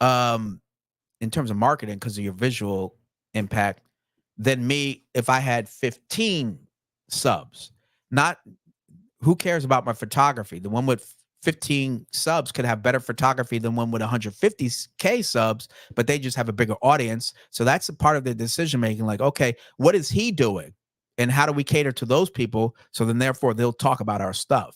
in terms of marketing because of your visual impact than me if I had 15 subs. Not who cares about my photography? The one with 15 subs could have better photography than one with 150K subs, but they just have a bigger audience. So that's a part of the decision making. Like, okay, what is he doing? And how do we cater to those people? So then therefore they'll talk about our stuff.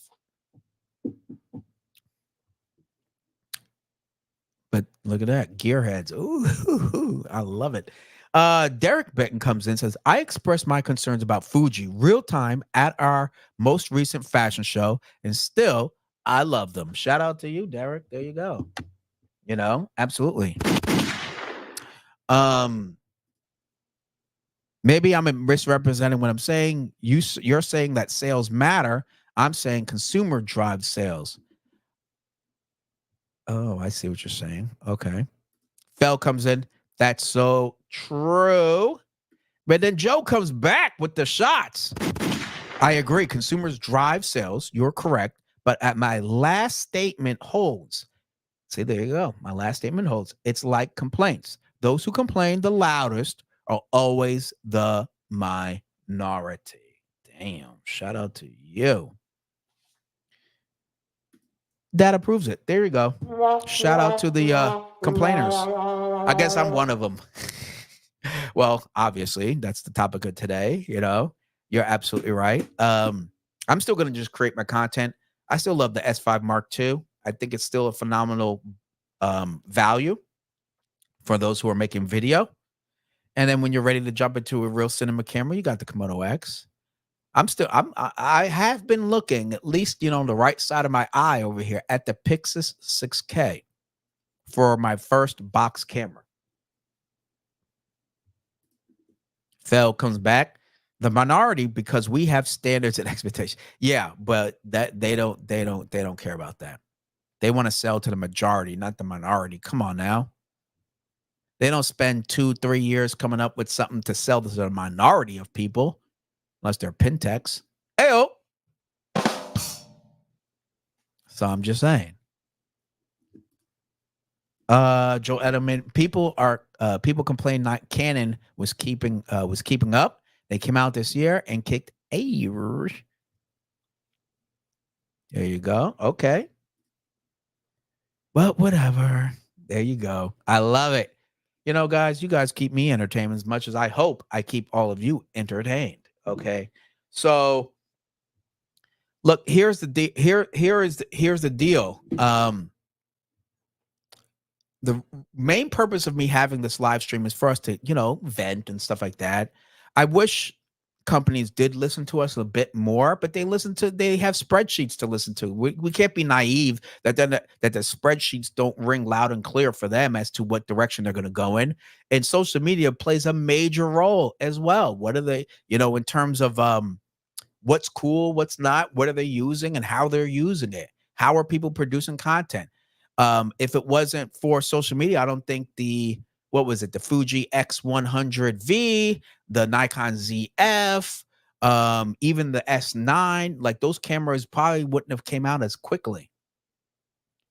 But look at that, gearheads. Ooh, I love it. Derek Benton comes in and says, I expressed my concerns about Fuji real time at our most recent fashion show, and still I love them. Shout out to you, Derek. There you go. Absolutely. Maybe I'm misrepresenting what I'm saying. You're saying that sales matter. I'm saying consumer drives sales. Oh, I see what you're saying. Okay. Fell comes in. That's so true. But then Joe comes back with the shots. I agree. Consumers drive sales. You're correct. But at my last statement holds. See, there you go. My last statement holds. It's like complaints. Those who complain the loudest are always the minority. Damn. Shout out to you. Data proves it. There you go. Shout out to the complainers. I guess I'm one of them. Well, obviously, that's the topic of today. You're absolutely right. I'm still going to just create my content. I still love the S5 Mark II. I think it's still a phenomenal value for those who are making video. And then when you're ready to jump into a real cinema camera, you got the Komodo X. I have been looking at least, on the right side of my eye over here at the Pixis 6K for my first box camera. Fell comes back. The minority, because we have standards and expectations. Yeah, but that they don't care about that. They want to sell to the majority, not the minority. Come on now. They don't spend 2-3 years coming up with something to sell to the minority of people, unless they're Pentax. Ayo. So I'm just saying. Joe Edelman, people complain Canon was keeping up. They came out this year and kicked air. There you go. Okay. Well, whatever. There you go. I love it. Guys, you guys keep me entertained as much as I hope I keep all of you entertained. Okay. So look, here's the deal. The main purpose of me having this live stream is for us to, vent and stuff like that. I wish companies did listen to us a bit more, but they have spreadsheets to listen to. We can't be naive that the spreadsheets don't ring loud and clear for them as to what direction they're going to go in. And social media plays a major role as well. What are they, in terms of what's cool, what's not, what are they using and how they're using it? How are people producing content? If it wasn't for social media, I don't think the Fuji X100V, the Nikon ZF, even the S9, like those cameras probably wouldn't have came out as quickly,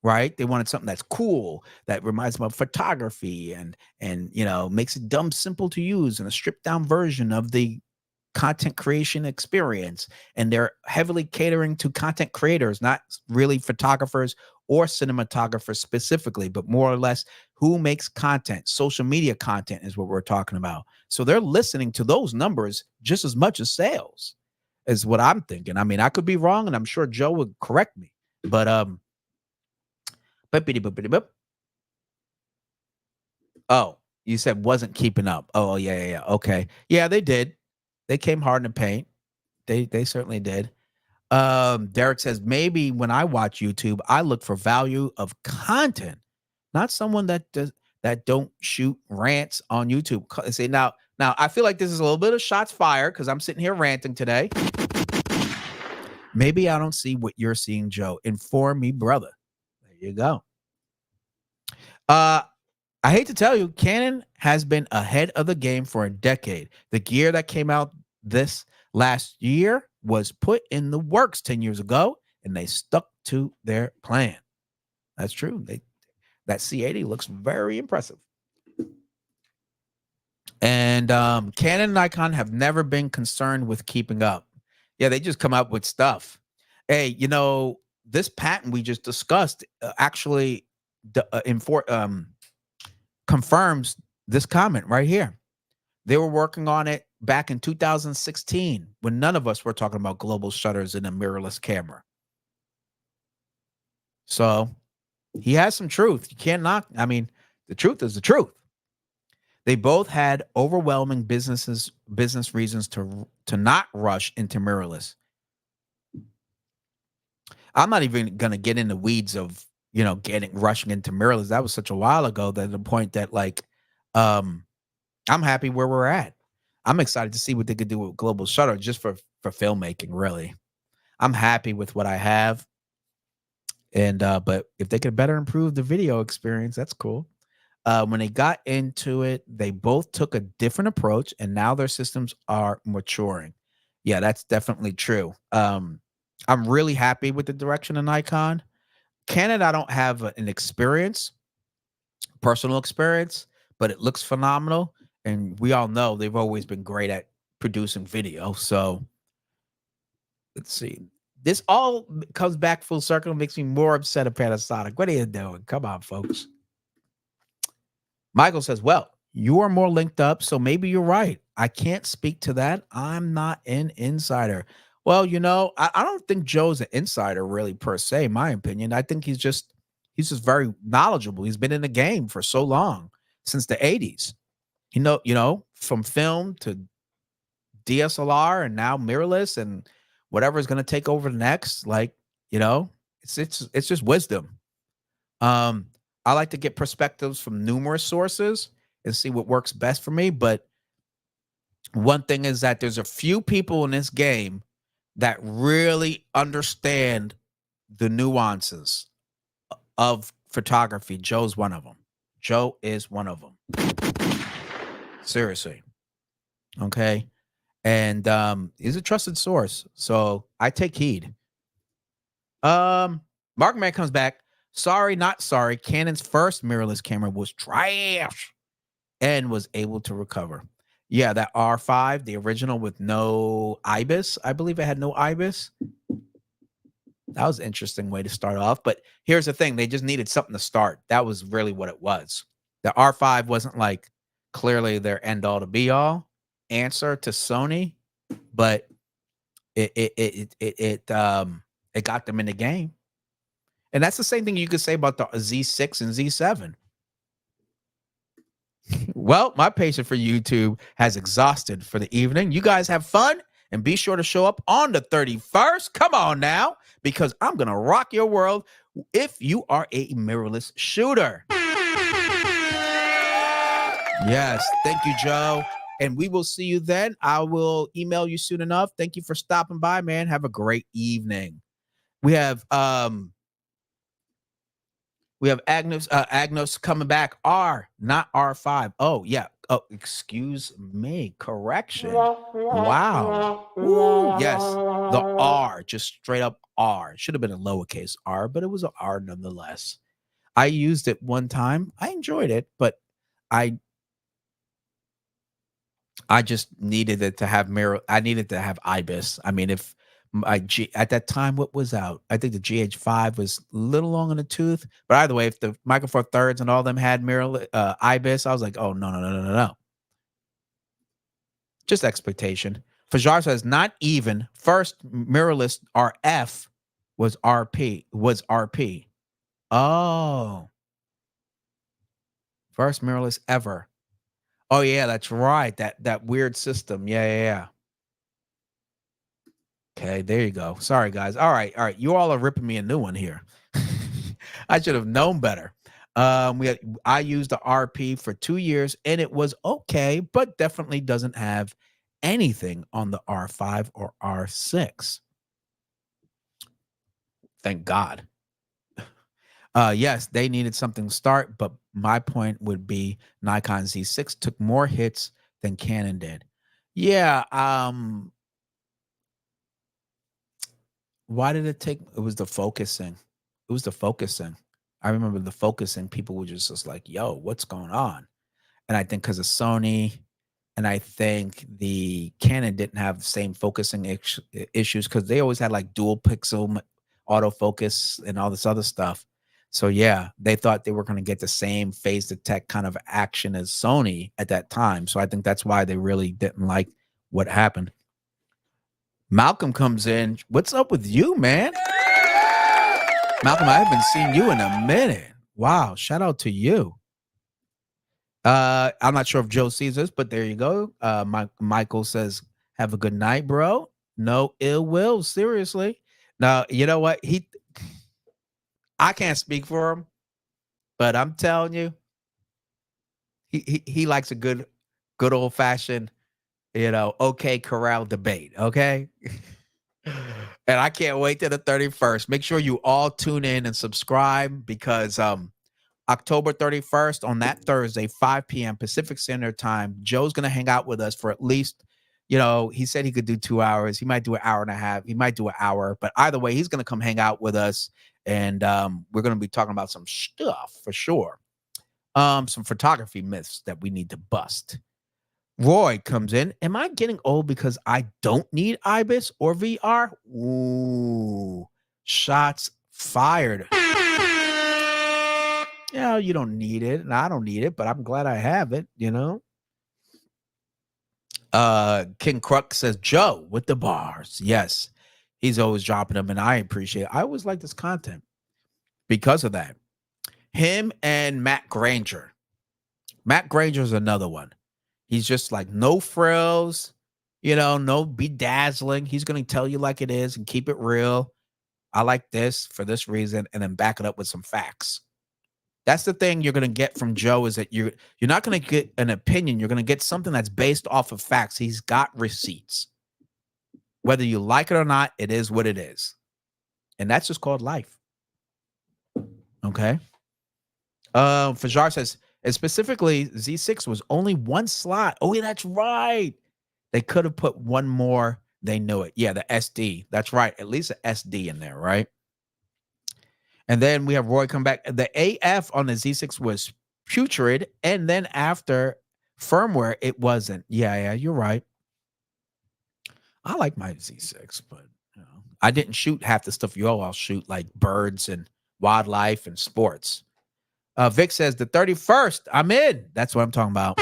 right? They wanted something that's cool, that reminds them of photography and makes it dumb simple to use and a stripped down version of the content creation experience. And they're heavily catering to content creators, not really photographers or cinematographers specifically, but more or less who makes content. Social media content is what we're talking about. So they're listening to those numbers just as much as sales, is what I'm thinking. I mean, I could be wrong, and I'm sure Joe would correct me. But oh, you said wasn't keeping up. Oh, yeah. Okay. Yeah, they did. They came hard in the paint. They certainly did. Derek says, maybe when I watch YouTube, I look for value of content, not someone that don't shoot rants on YouTube. Say now I feel like this is a little bit of shots fired because I'm sitting here ranting today. Maybe I don't see what you're seeing, Joe. Inform me, brother. There you go. I hate to tell you, Canon has been ahead of the game for a decade. The gear that came out this last year was put in the works 10 years ago, and they stuck to their plan. That's true. That C80 looks very impressive. And Canon and Nikon have never been concerned with keeping up. Yeah, they just come up with stuff. Hey, this patent we just discussed actually confirms this comment right here. They were working on it back in 2016 when none of us were talking about global shutters in a mirrorless camera. So he has some truth. You can't knock. I mean, the truth is the truth. They both had overwhelming business reasons to not rush into mirrorless. I'm not even going to get in the weeds of, rushing into mirrorless. That was such a while ago that the point that I'm happy where we're at. I'm excited to see what they could do with global shutter just for filmmaking. Really, I'm happy with what I have, and but if they could better improve the video experience, that's cool. When they got into it, they both took a different approach, and now their systems are maturing. Yeah, that's definitely true. I'm really happy with the direction of Nikon. Canon, I don't have an experience, personal experience, but it looks phenomenal. And we all know they've always been great at producing video. So let's see. This all comes back full circle, makes me more upset at Panasonic. What are you doing? Come on, folks. Michael says, well, you are more linked up, so maybe you're right. I can't speak to that. I'm not an insider. Well, I don't think Joe's an insider really per se, in my opinion. I think he's just very knowledgeable. He's been in the game for so long, since the 80s. From film to DSLR and now mirrorless and whatever is going to take over next. Like, it's just wisdom. I like to get perspectives from numerous sources and see what works best for me. But one thing is that there's a few people in this game that really understand the nuances of photography. Joe's one of them. Joe is one of them. Seriously. Okay. And he's a trusted source. So I take heed. Mark Man comes back. Sorry, not sorry. Canon's first mirrorless camera was trash and was able to recover. Yeah, that R5, the original with no IBIS. I believe it had no IBIS. That was an interesting way to start off. But here's the thing. They just needed something to start. That was really what it was. The R5 wasn't like clearly their end all to be all answer to Sony, but it got them in the game. And that's the same thing you could say about the Z6 and Z7. Well, my patience for YouTube has exhausted for the evening. You guys have fun and be sure to show up on the 31st. Come on now, because I'm going to rock your world if you are a mirrorless shooter. Yes. Thank you, Joe. And we will see you then. I will email you soon enough. Thank you for stopping by, man. Have a great evening. We have Agnos coming back. R, not R5. Oh, yeah. Oh, excuse me. Correction. Wow. Ooh, yes. The R, just straight up R. Should have been a lowercase r, but it was an R nonetheless. I used it one time. I enjoyed it, but I just needed it to have I needed to have IBIS. I mean, if at that time, what was out? I think the GH5 was a little long in the tooth. But either way, if the Micro Four Thirds and all them had IBIS, I was like, oh, no. Just expectation. Fajar says, not even. First mirrorless RF was RP. Oh. First mirrorless ever. Oh, yeah, that's right. That weird system. Yeah. Okay, there you go. Sorry, guys. All right. You all are ripping me a new one here. I should have known better. I used the RP for 2 years and it was okay, but definitely doesn't have anything on the R5 or R6. Thank God. Yes, they needed something to start, but my point would be Nikon Z6 took more hits than Canon did. Yeah, why did it take? It was the focusing. I remember the focusing. People were just like, yo, what's going on? And I think because of Sony, and I think the Canon didn't have the same focusing issues because they always had like dual pixel autofocus and all this other stuff. So yeah, they thought they were going to get the same phase detect kind of action as Sony at that time. So I think that's why they really didn't like what happened. Malcolm comes in. What's up with you, man? Malcolm, I haven't seen you in a minute. Wow. Shout out to you. I'm not sure if Joe sees this, but there you go. Michael says, have a good night, bro. No ill will. Seriously. Now, you know what? I can't speak for him, but I'm telling you, he likes a good old fashioned OK Corral debate. Okay. And I can't wait till the 31st. Make sure you all tune in and subscribe because October 31st on that Thursday, 5 p.m. Pacific Standard Time, Joe's going to hang out with us for at least, he said he could do 2 hours. He might do an hour and a half. He might do an hour. But either way, he's going to come hang out with us. And we're going to be talking about some stuff for sure. Some photography myths that we need to bust. Roy comes in. Am I getting old because I don't need IBIS or VR? Ooh, shots fired. Yeah, you don't need it, and I don't need it, but I'm glad I have it, King Kruk says, Joe with the bars. Yes, he's always dropping them, and I appreciate it. I always like this content because of that. Him and Matt Granger. Matt Granger is another one. He's just like no frills, no bedazzling. He's going to tell you like it is and keep it real. I like this for this reason, and then back it up with some facts. That's the thing you're going to get from Joe is that you're not going to get an opinion. You're going to get something that's based off of facts. He's got receipts. Whether you like it or not, it is what it is. And that's just called life. Okay. Fajar says, and specifically, Z6 was only one slot. Oh, yeah, that's right. They could have put one more. They knew it. Yeah, the SD. That's right. At least an SD in there, right? And then we have Roy come back. The AF on the Z6 was putrid. And then after firmware, it wasn't. Yeah, you're right. I like my Z6, but I didn't shoot half the stuff you all shoot, like birds and wildlife and sports. Vic says the 31st, I'm in. That's what I'm talking about.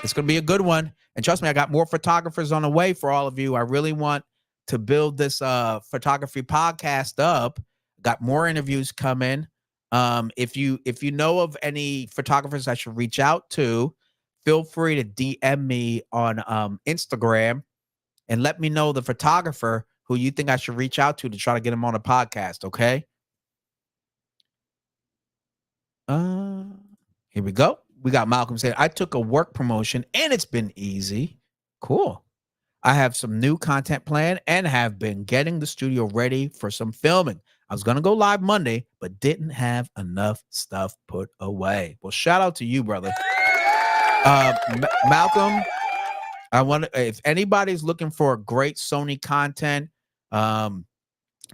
It's going to be a good one. And trust me, I got more photographers on the way for all of you. I really want to build this photography podcast up. Got more interviews coming. If you know of any photographers I should reach out to, feel free to DM me on Instagram and let me know the photographer who you think I should reach out to try to get him on a podcast, okay? Here we go. We got Malcolm saying, I took a work promotion and it's been easy. Cool. I have some new content planned and have been getting the studio ready for some filming. I was going to go live Monday, but didn't have enough stuff put away. Well, shout out to you, brother. Malcolm, if anybody's looking for great Sony content,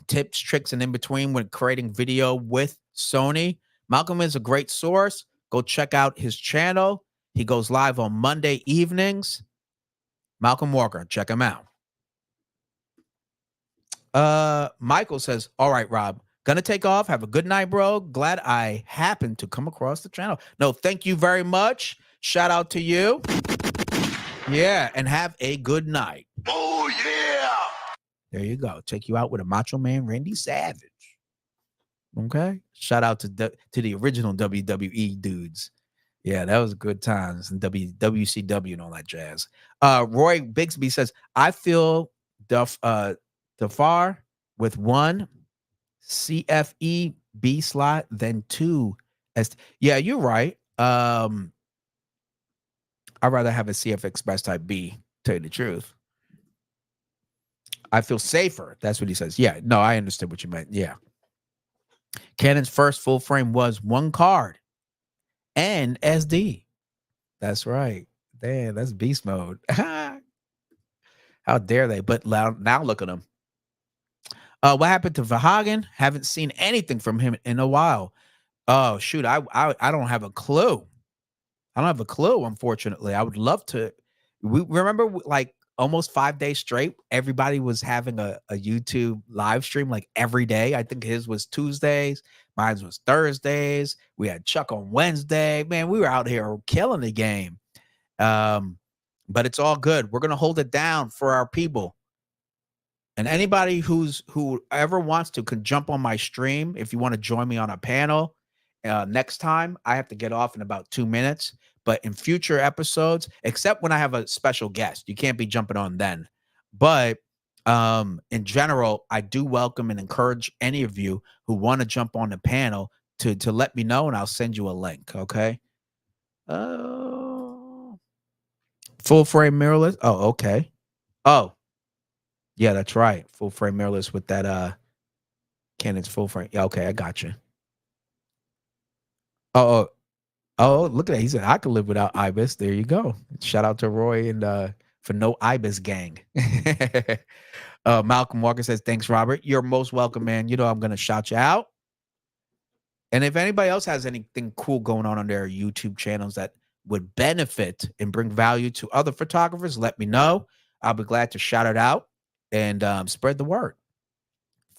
tips, tricks, and in between when creating video with Sony, Malcolm is a great source. Go check out his channel. He goes live on Monday evenings. Malcolm Walker, check him out. Michael says, all right, Rob, gonna take off. Have a good night, bro. Glad I happened to come across the channel. No, thank you very much. Shout out to you. Yeah, and have a good night. Oh, yeah. There you go. Take you out with a Macho Man Randy Savage. Okay. Shout out to the original WWE dudes. Yeah, that was good times and WCW and all that jazz. Roy Bigsby says, I feel Dafar with one CFE B slot, then two. Yeah, you're right. I'd rather have a CF Express Type B, tell you the truth. I feel safer. That's what he says. Yeah, no, I understood what you meant. Yeah. Canon's first full frame was one card and SD. That's right. Damn, that's beast mode. How dare they? But now look at them. What happened to Verhagen? Haven't seen anything from him in a while. Oh, shoot. I don't have a clue. I don't have a clue, unfortunately. I would love to. We remember like almost 5 days straight, everybody was having a YouTube live stream like every day. I think his was Tuesdays. Mine was Thursdays. We had Chuck on Wednesday. Man, we were out here killing the game. But it's all good. We're going to hold it down for our people. And anybody whoever wants to can jump on my stream. If you want to join me on a panel next time, I have to get off in about 2 minutes. But in future episodes, except when I have a special guest, you can't be jumping on then. But in general, I do welcome and encourage any of you who want to jump on the panel to let me know, and I'll send you a link. Okay. Full frame mirrorless. Oh, okay. Oh, yeah, that's right. Full frame mirrorless with that Canon's full frame. Yeah, okay, I got you. Oh, look at that. He said I could live without IBIS. There you go. Shout out to Roy and for no IBIS gang. Malcolm Walker says, thanks, Robert. You're most welcome, man. You know I'm gonna shout you out. And if anybody else has anything cool going on their YouTube channels that would benefit and bring value to other photographers, let me know. I'll be glad to shout it out and spread the word.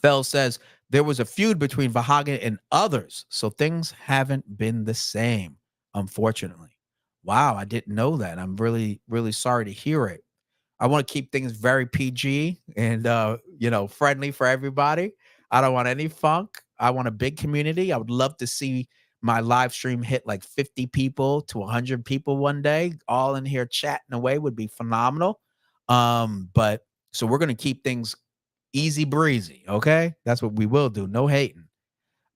Fell says, there was a feud between Vahagen and others, so things haven't been the same, unfortunately. Wow, I didn't know that. I'm really, really sorry to hear it. I want to keep things very PG and, friendly for everybody. I don't want any funk. I want a big community. I would love to see my live stream hit like 50 people to 100 people one day. All in here chatting away would be phenomenal. But so we're going to keep things easy breezy. Okay. That's what we will do. No hating.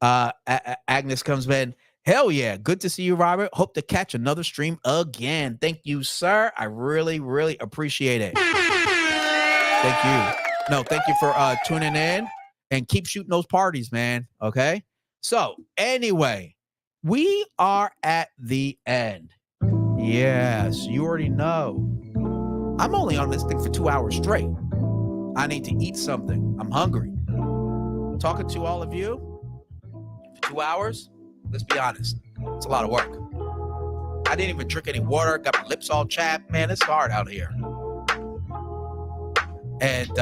Agnes comes in. Hell yeah. Good to see you, Robert. Hope to catch another stream again. Thank you, sir. I really, really appreciate it. Thank you. No, thank you for tuning in and keep shooting those parties, man. Okay. So anyway, we are at the end. Yes, you already know. I'm only on this thing for 2 hours straight. I need to eat something. I'm hungry. Talking to all of you for 2 hours, let's be honest, it's a lot of work. I didn't even drink any water, got my lips all chapped. Man, it's hard out here. And,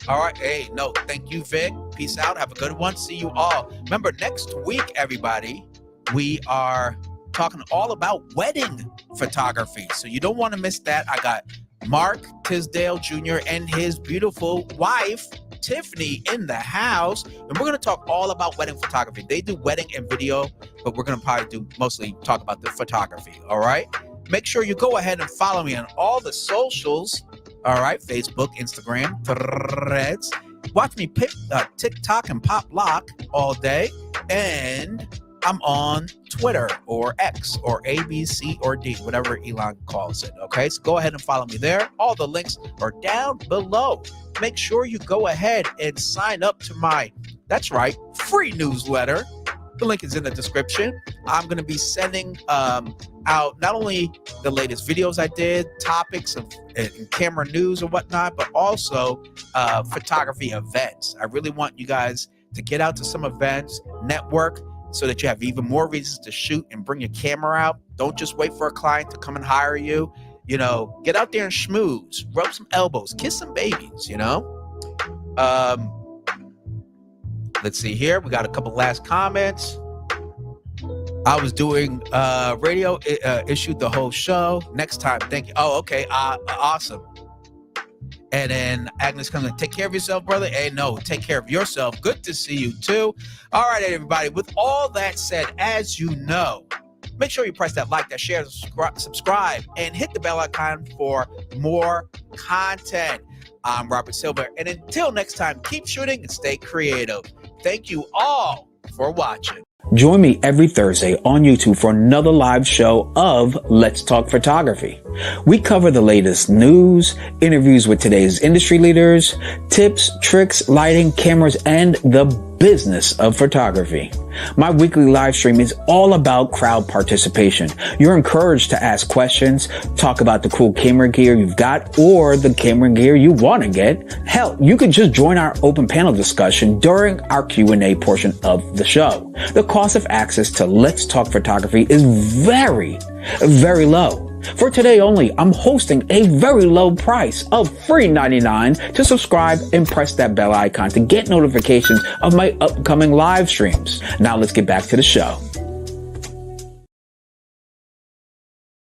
all right, hey, no, thank you, Vic. Peace out. Have a good one. See you all. Remember, next week, everybody, we are talking all about wedding photography. So you don't want to miss that. I got Mark Tisdale Jr. and his beautiful wife, Tiffany, in the house. And we're going to talk all about wedding photography. They do wedding and video, but we're going to probably mostly talk about the photography. All right. Make sure you go ahead and follow me on all the socials. All right. Facebook, Instagram, Threads. Watch me pick TikTok and pop lock all day. And I'm on Twitter or X or ABC or D, whatever Elon calls it. Okay, so go ahead and follow me there. All the links are down below. Make sure you go ahead and sign up to my, that's right, free newsletter. The link is in the description. I'm going to be sending out not only the latest videos I did, topics of and camera news or whatnot, but also photography events. I really want you guys to get out to some events, network, so that you have even more reasons to shoot and bring your camera out. Don't just wait for a client to come and hire you. You know, get out there and schmooze, rub some elbows, kiss some babies, you know. Let's see here. We got a couple last comments. I was doing radio, issued the whole show. Next time, thank you. Oh, okay. Awesome. And then Agnes comes in, take care of yourself, brother. Hey, no, take care of yourself. Good to see you too. All right, everybody. With all that said, as you know, make sure you press that like, that share, subscribe, and hit the bell icon for more content. I'm Robert Silver. And until next time, keep shooting and stay creative. Thank you all for watching. Join me every Thursday on YouTube for another live show of Let's Talk Photography. We cover the latest news, interviews with today's industry leaders, tips, tricks, lighting, cameras, and the business of photography. My weekly live stream is all about crowd participation. You're encouraged to ask questions, talk about the cool camera gear you've got or the camera gear you want to get. Hell, you could just join our open panel discussion during our Q&A portion of the show. The cost of access to Let's Talk Photography is very, very low. For today only, I'm hosting a very low price of free $99 to subscribe and press that bell icon to get notifications of my upcoming live streams. Now let's get back to the show.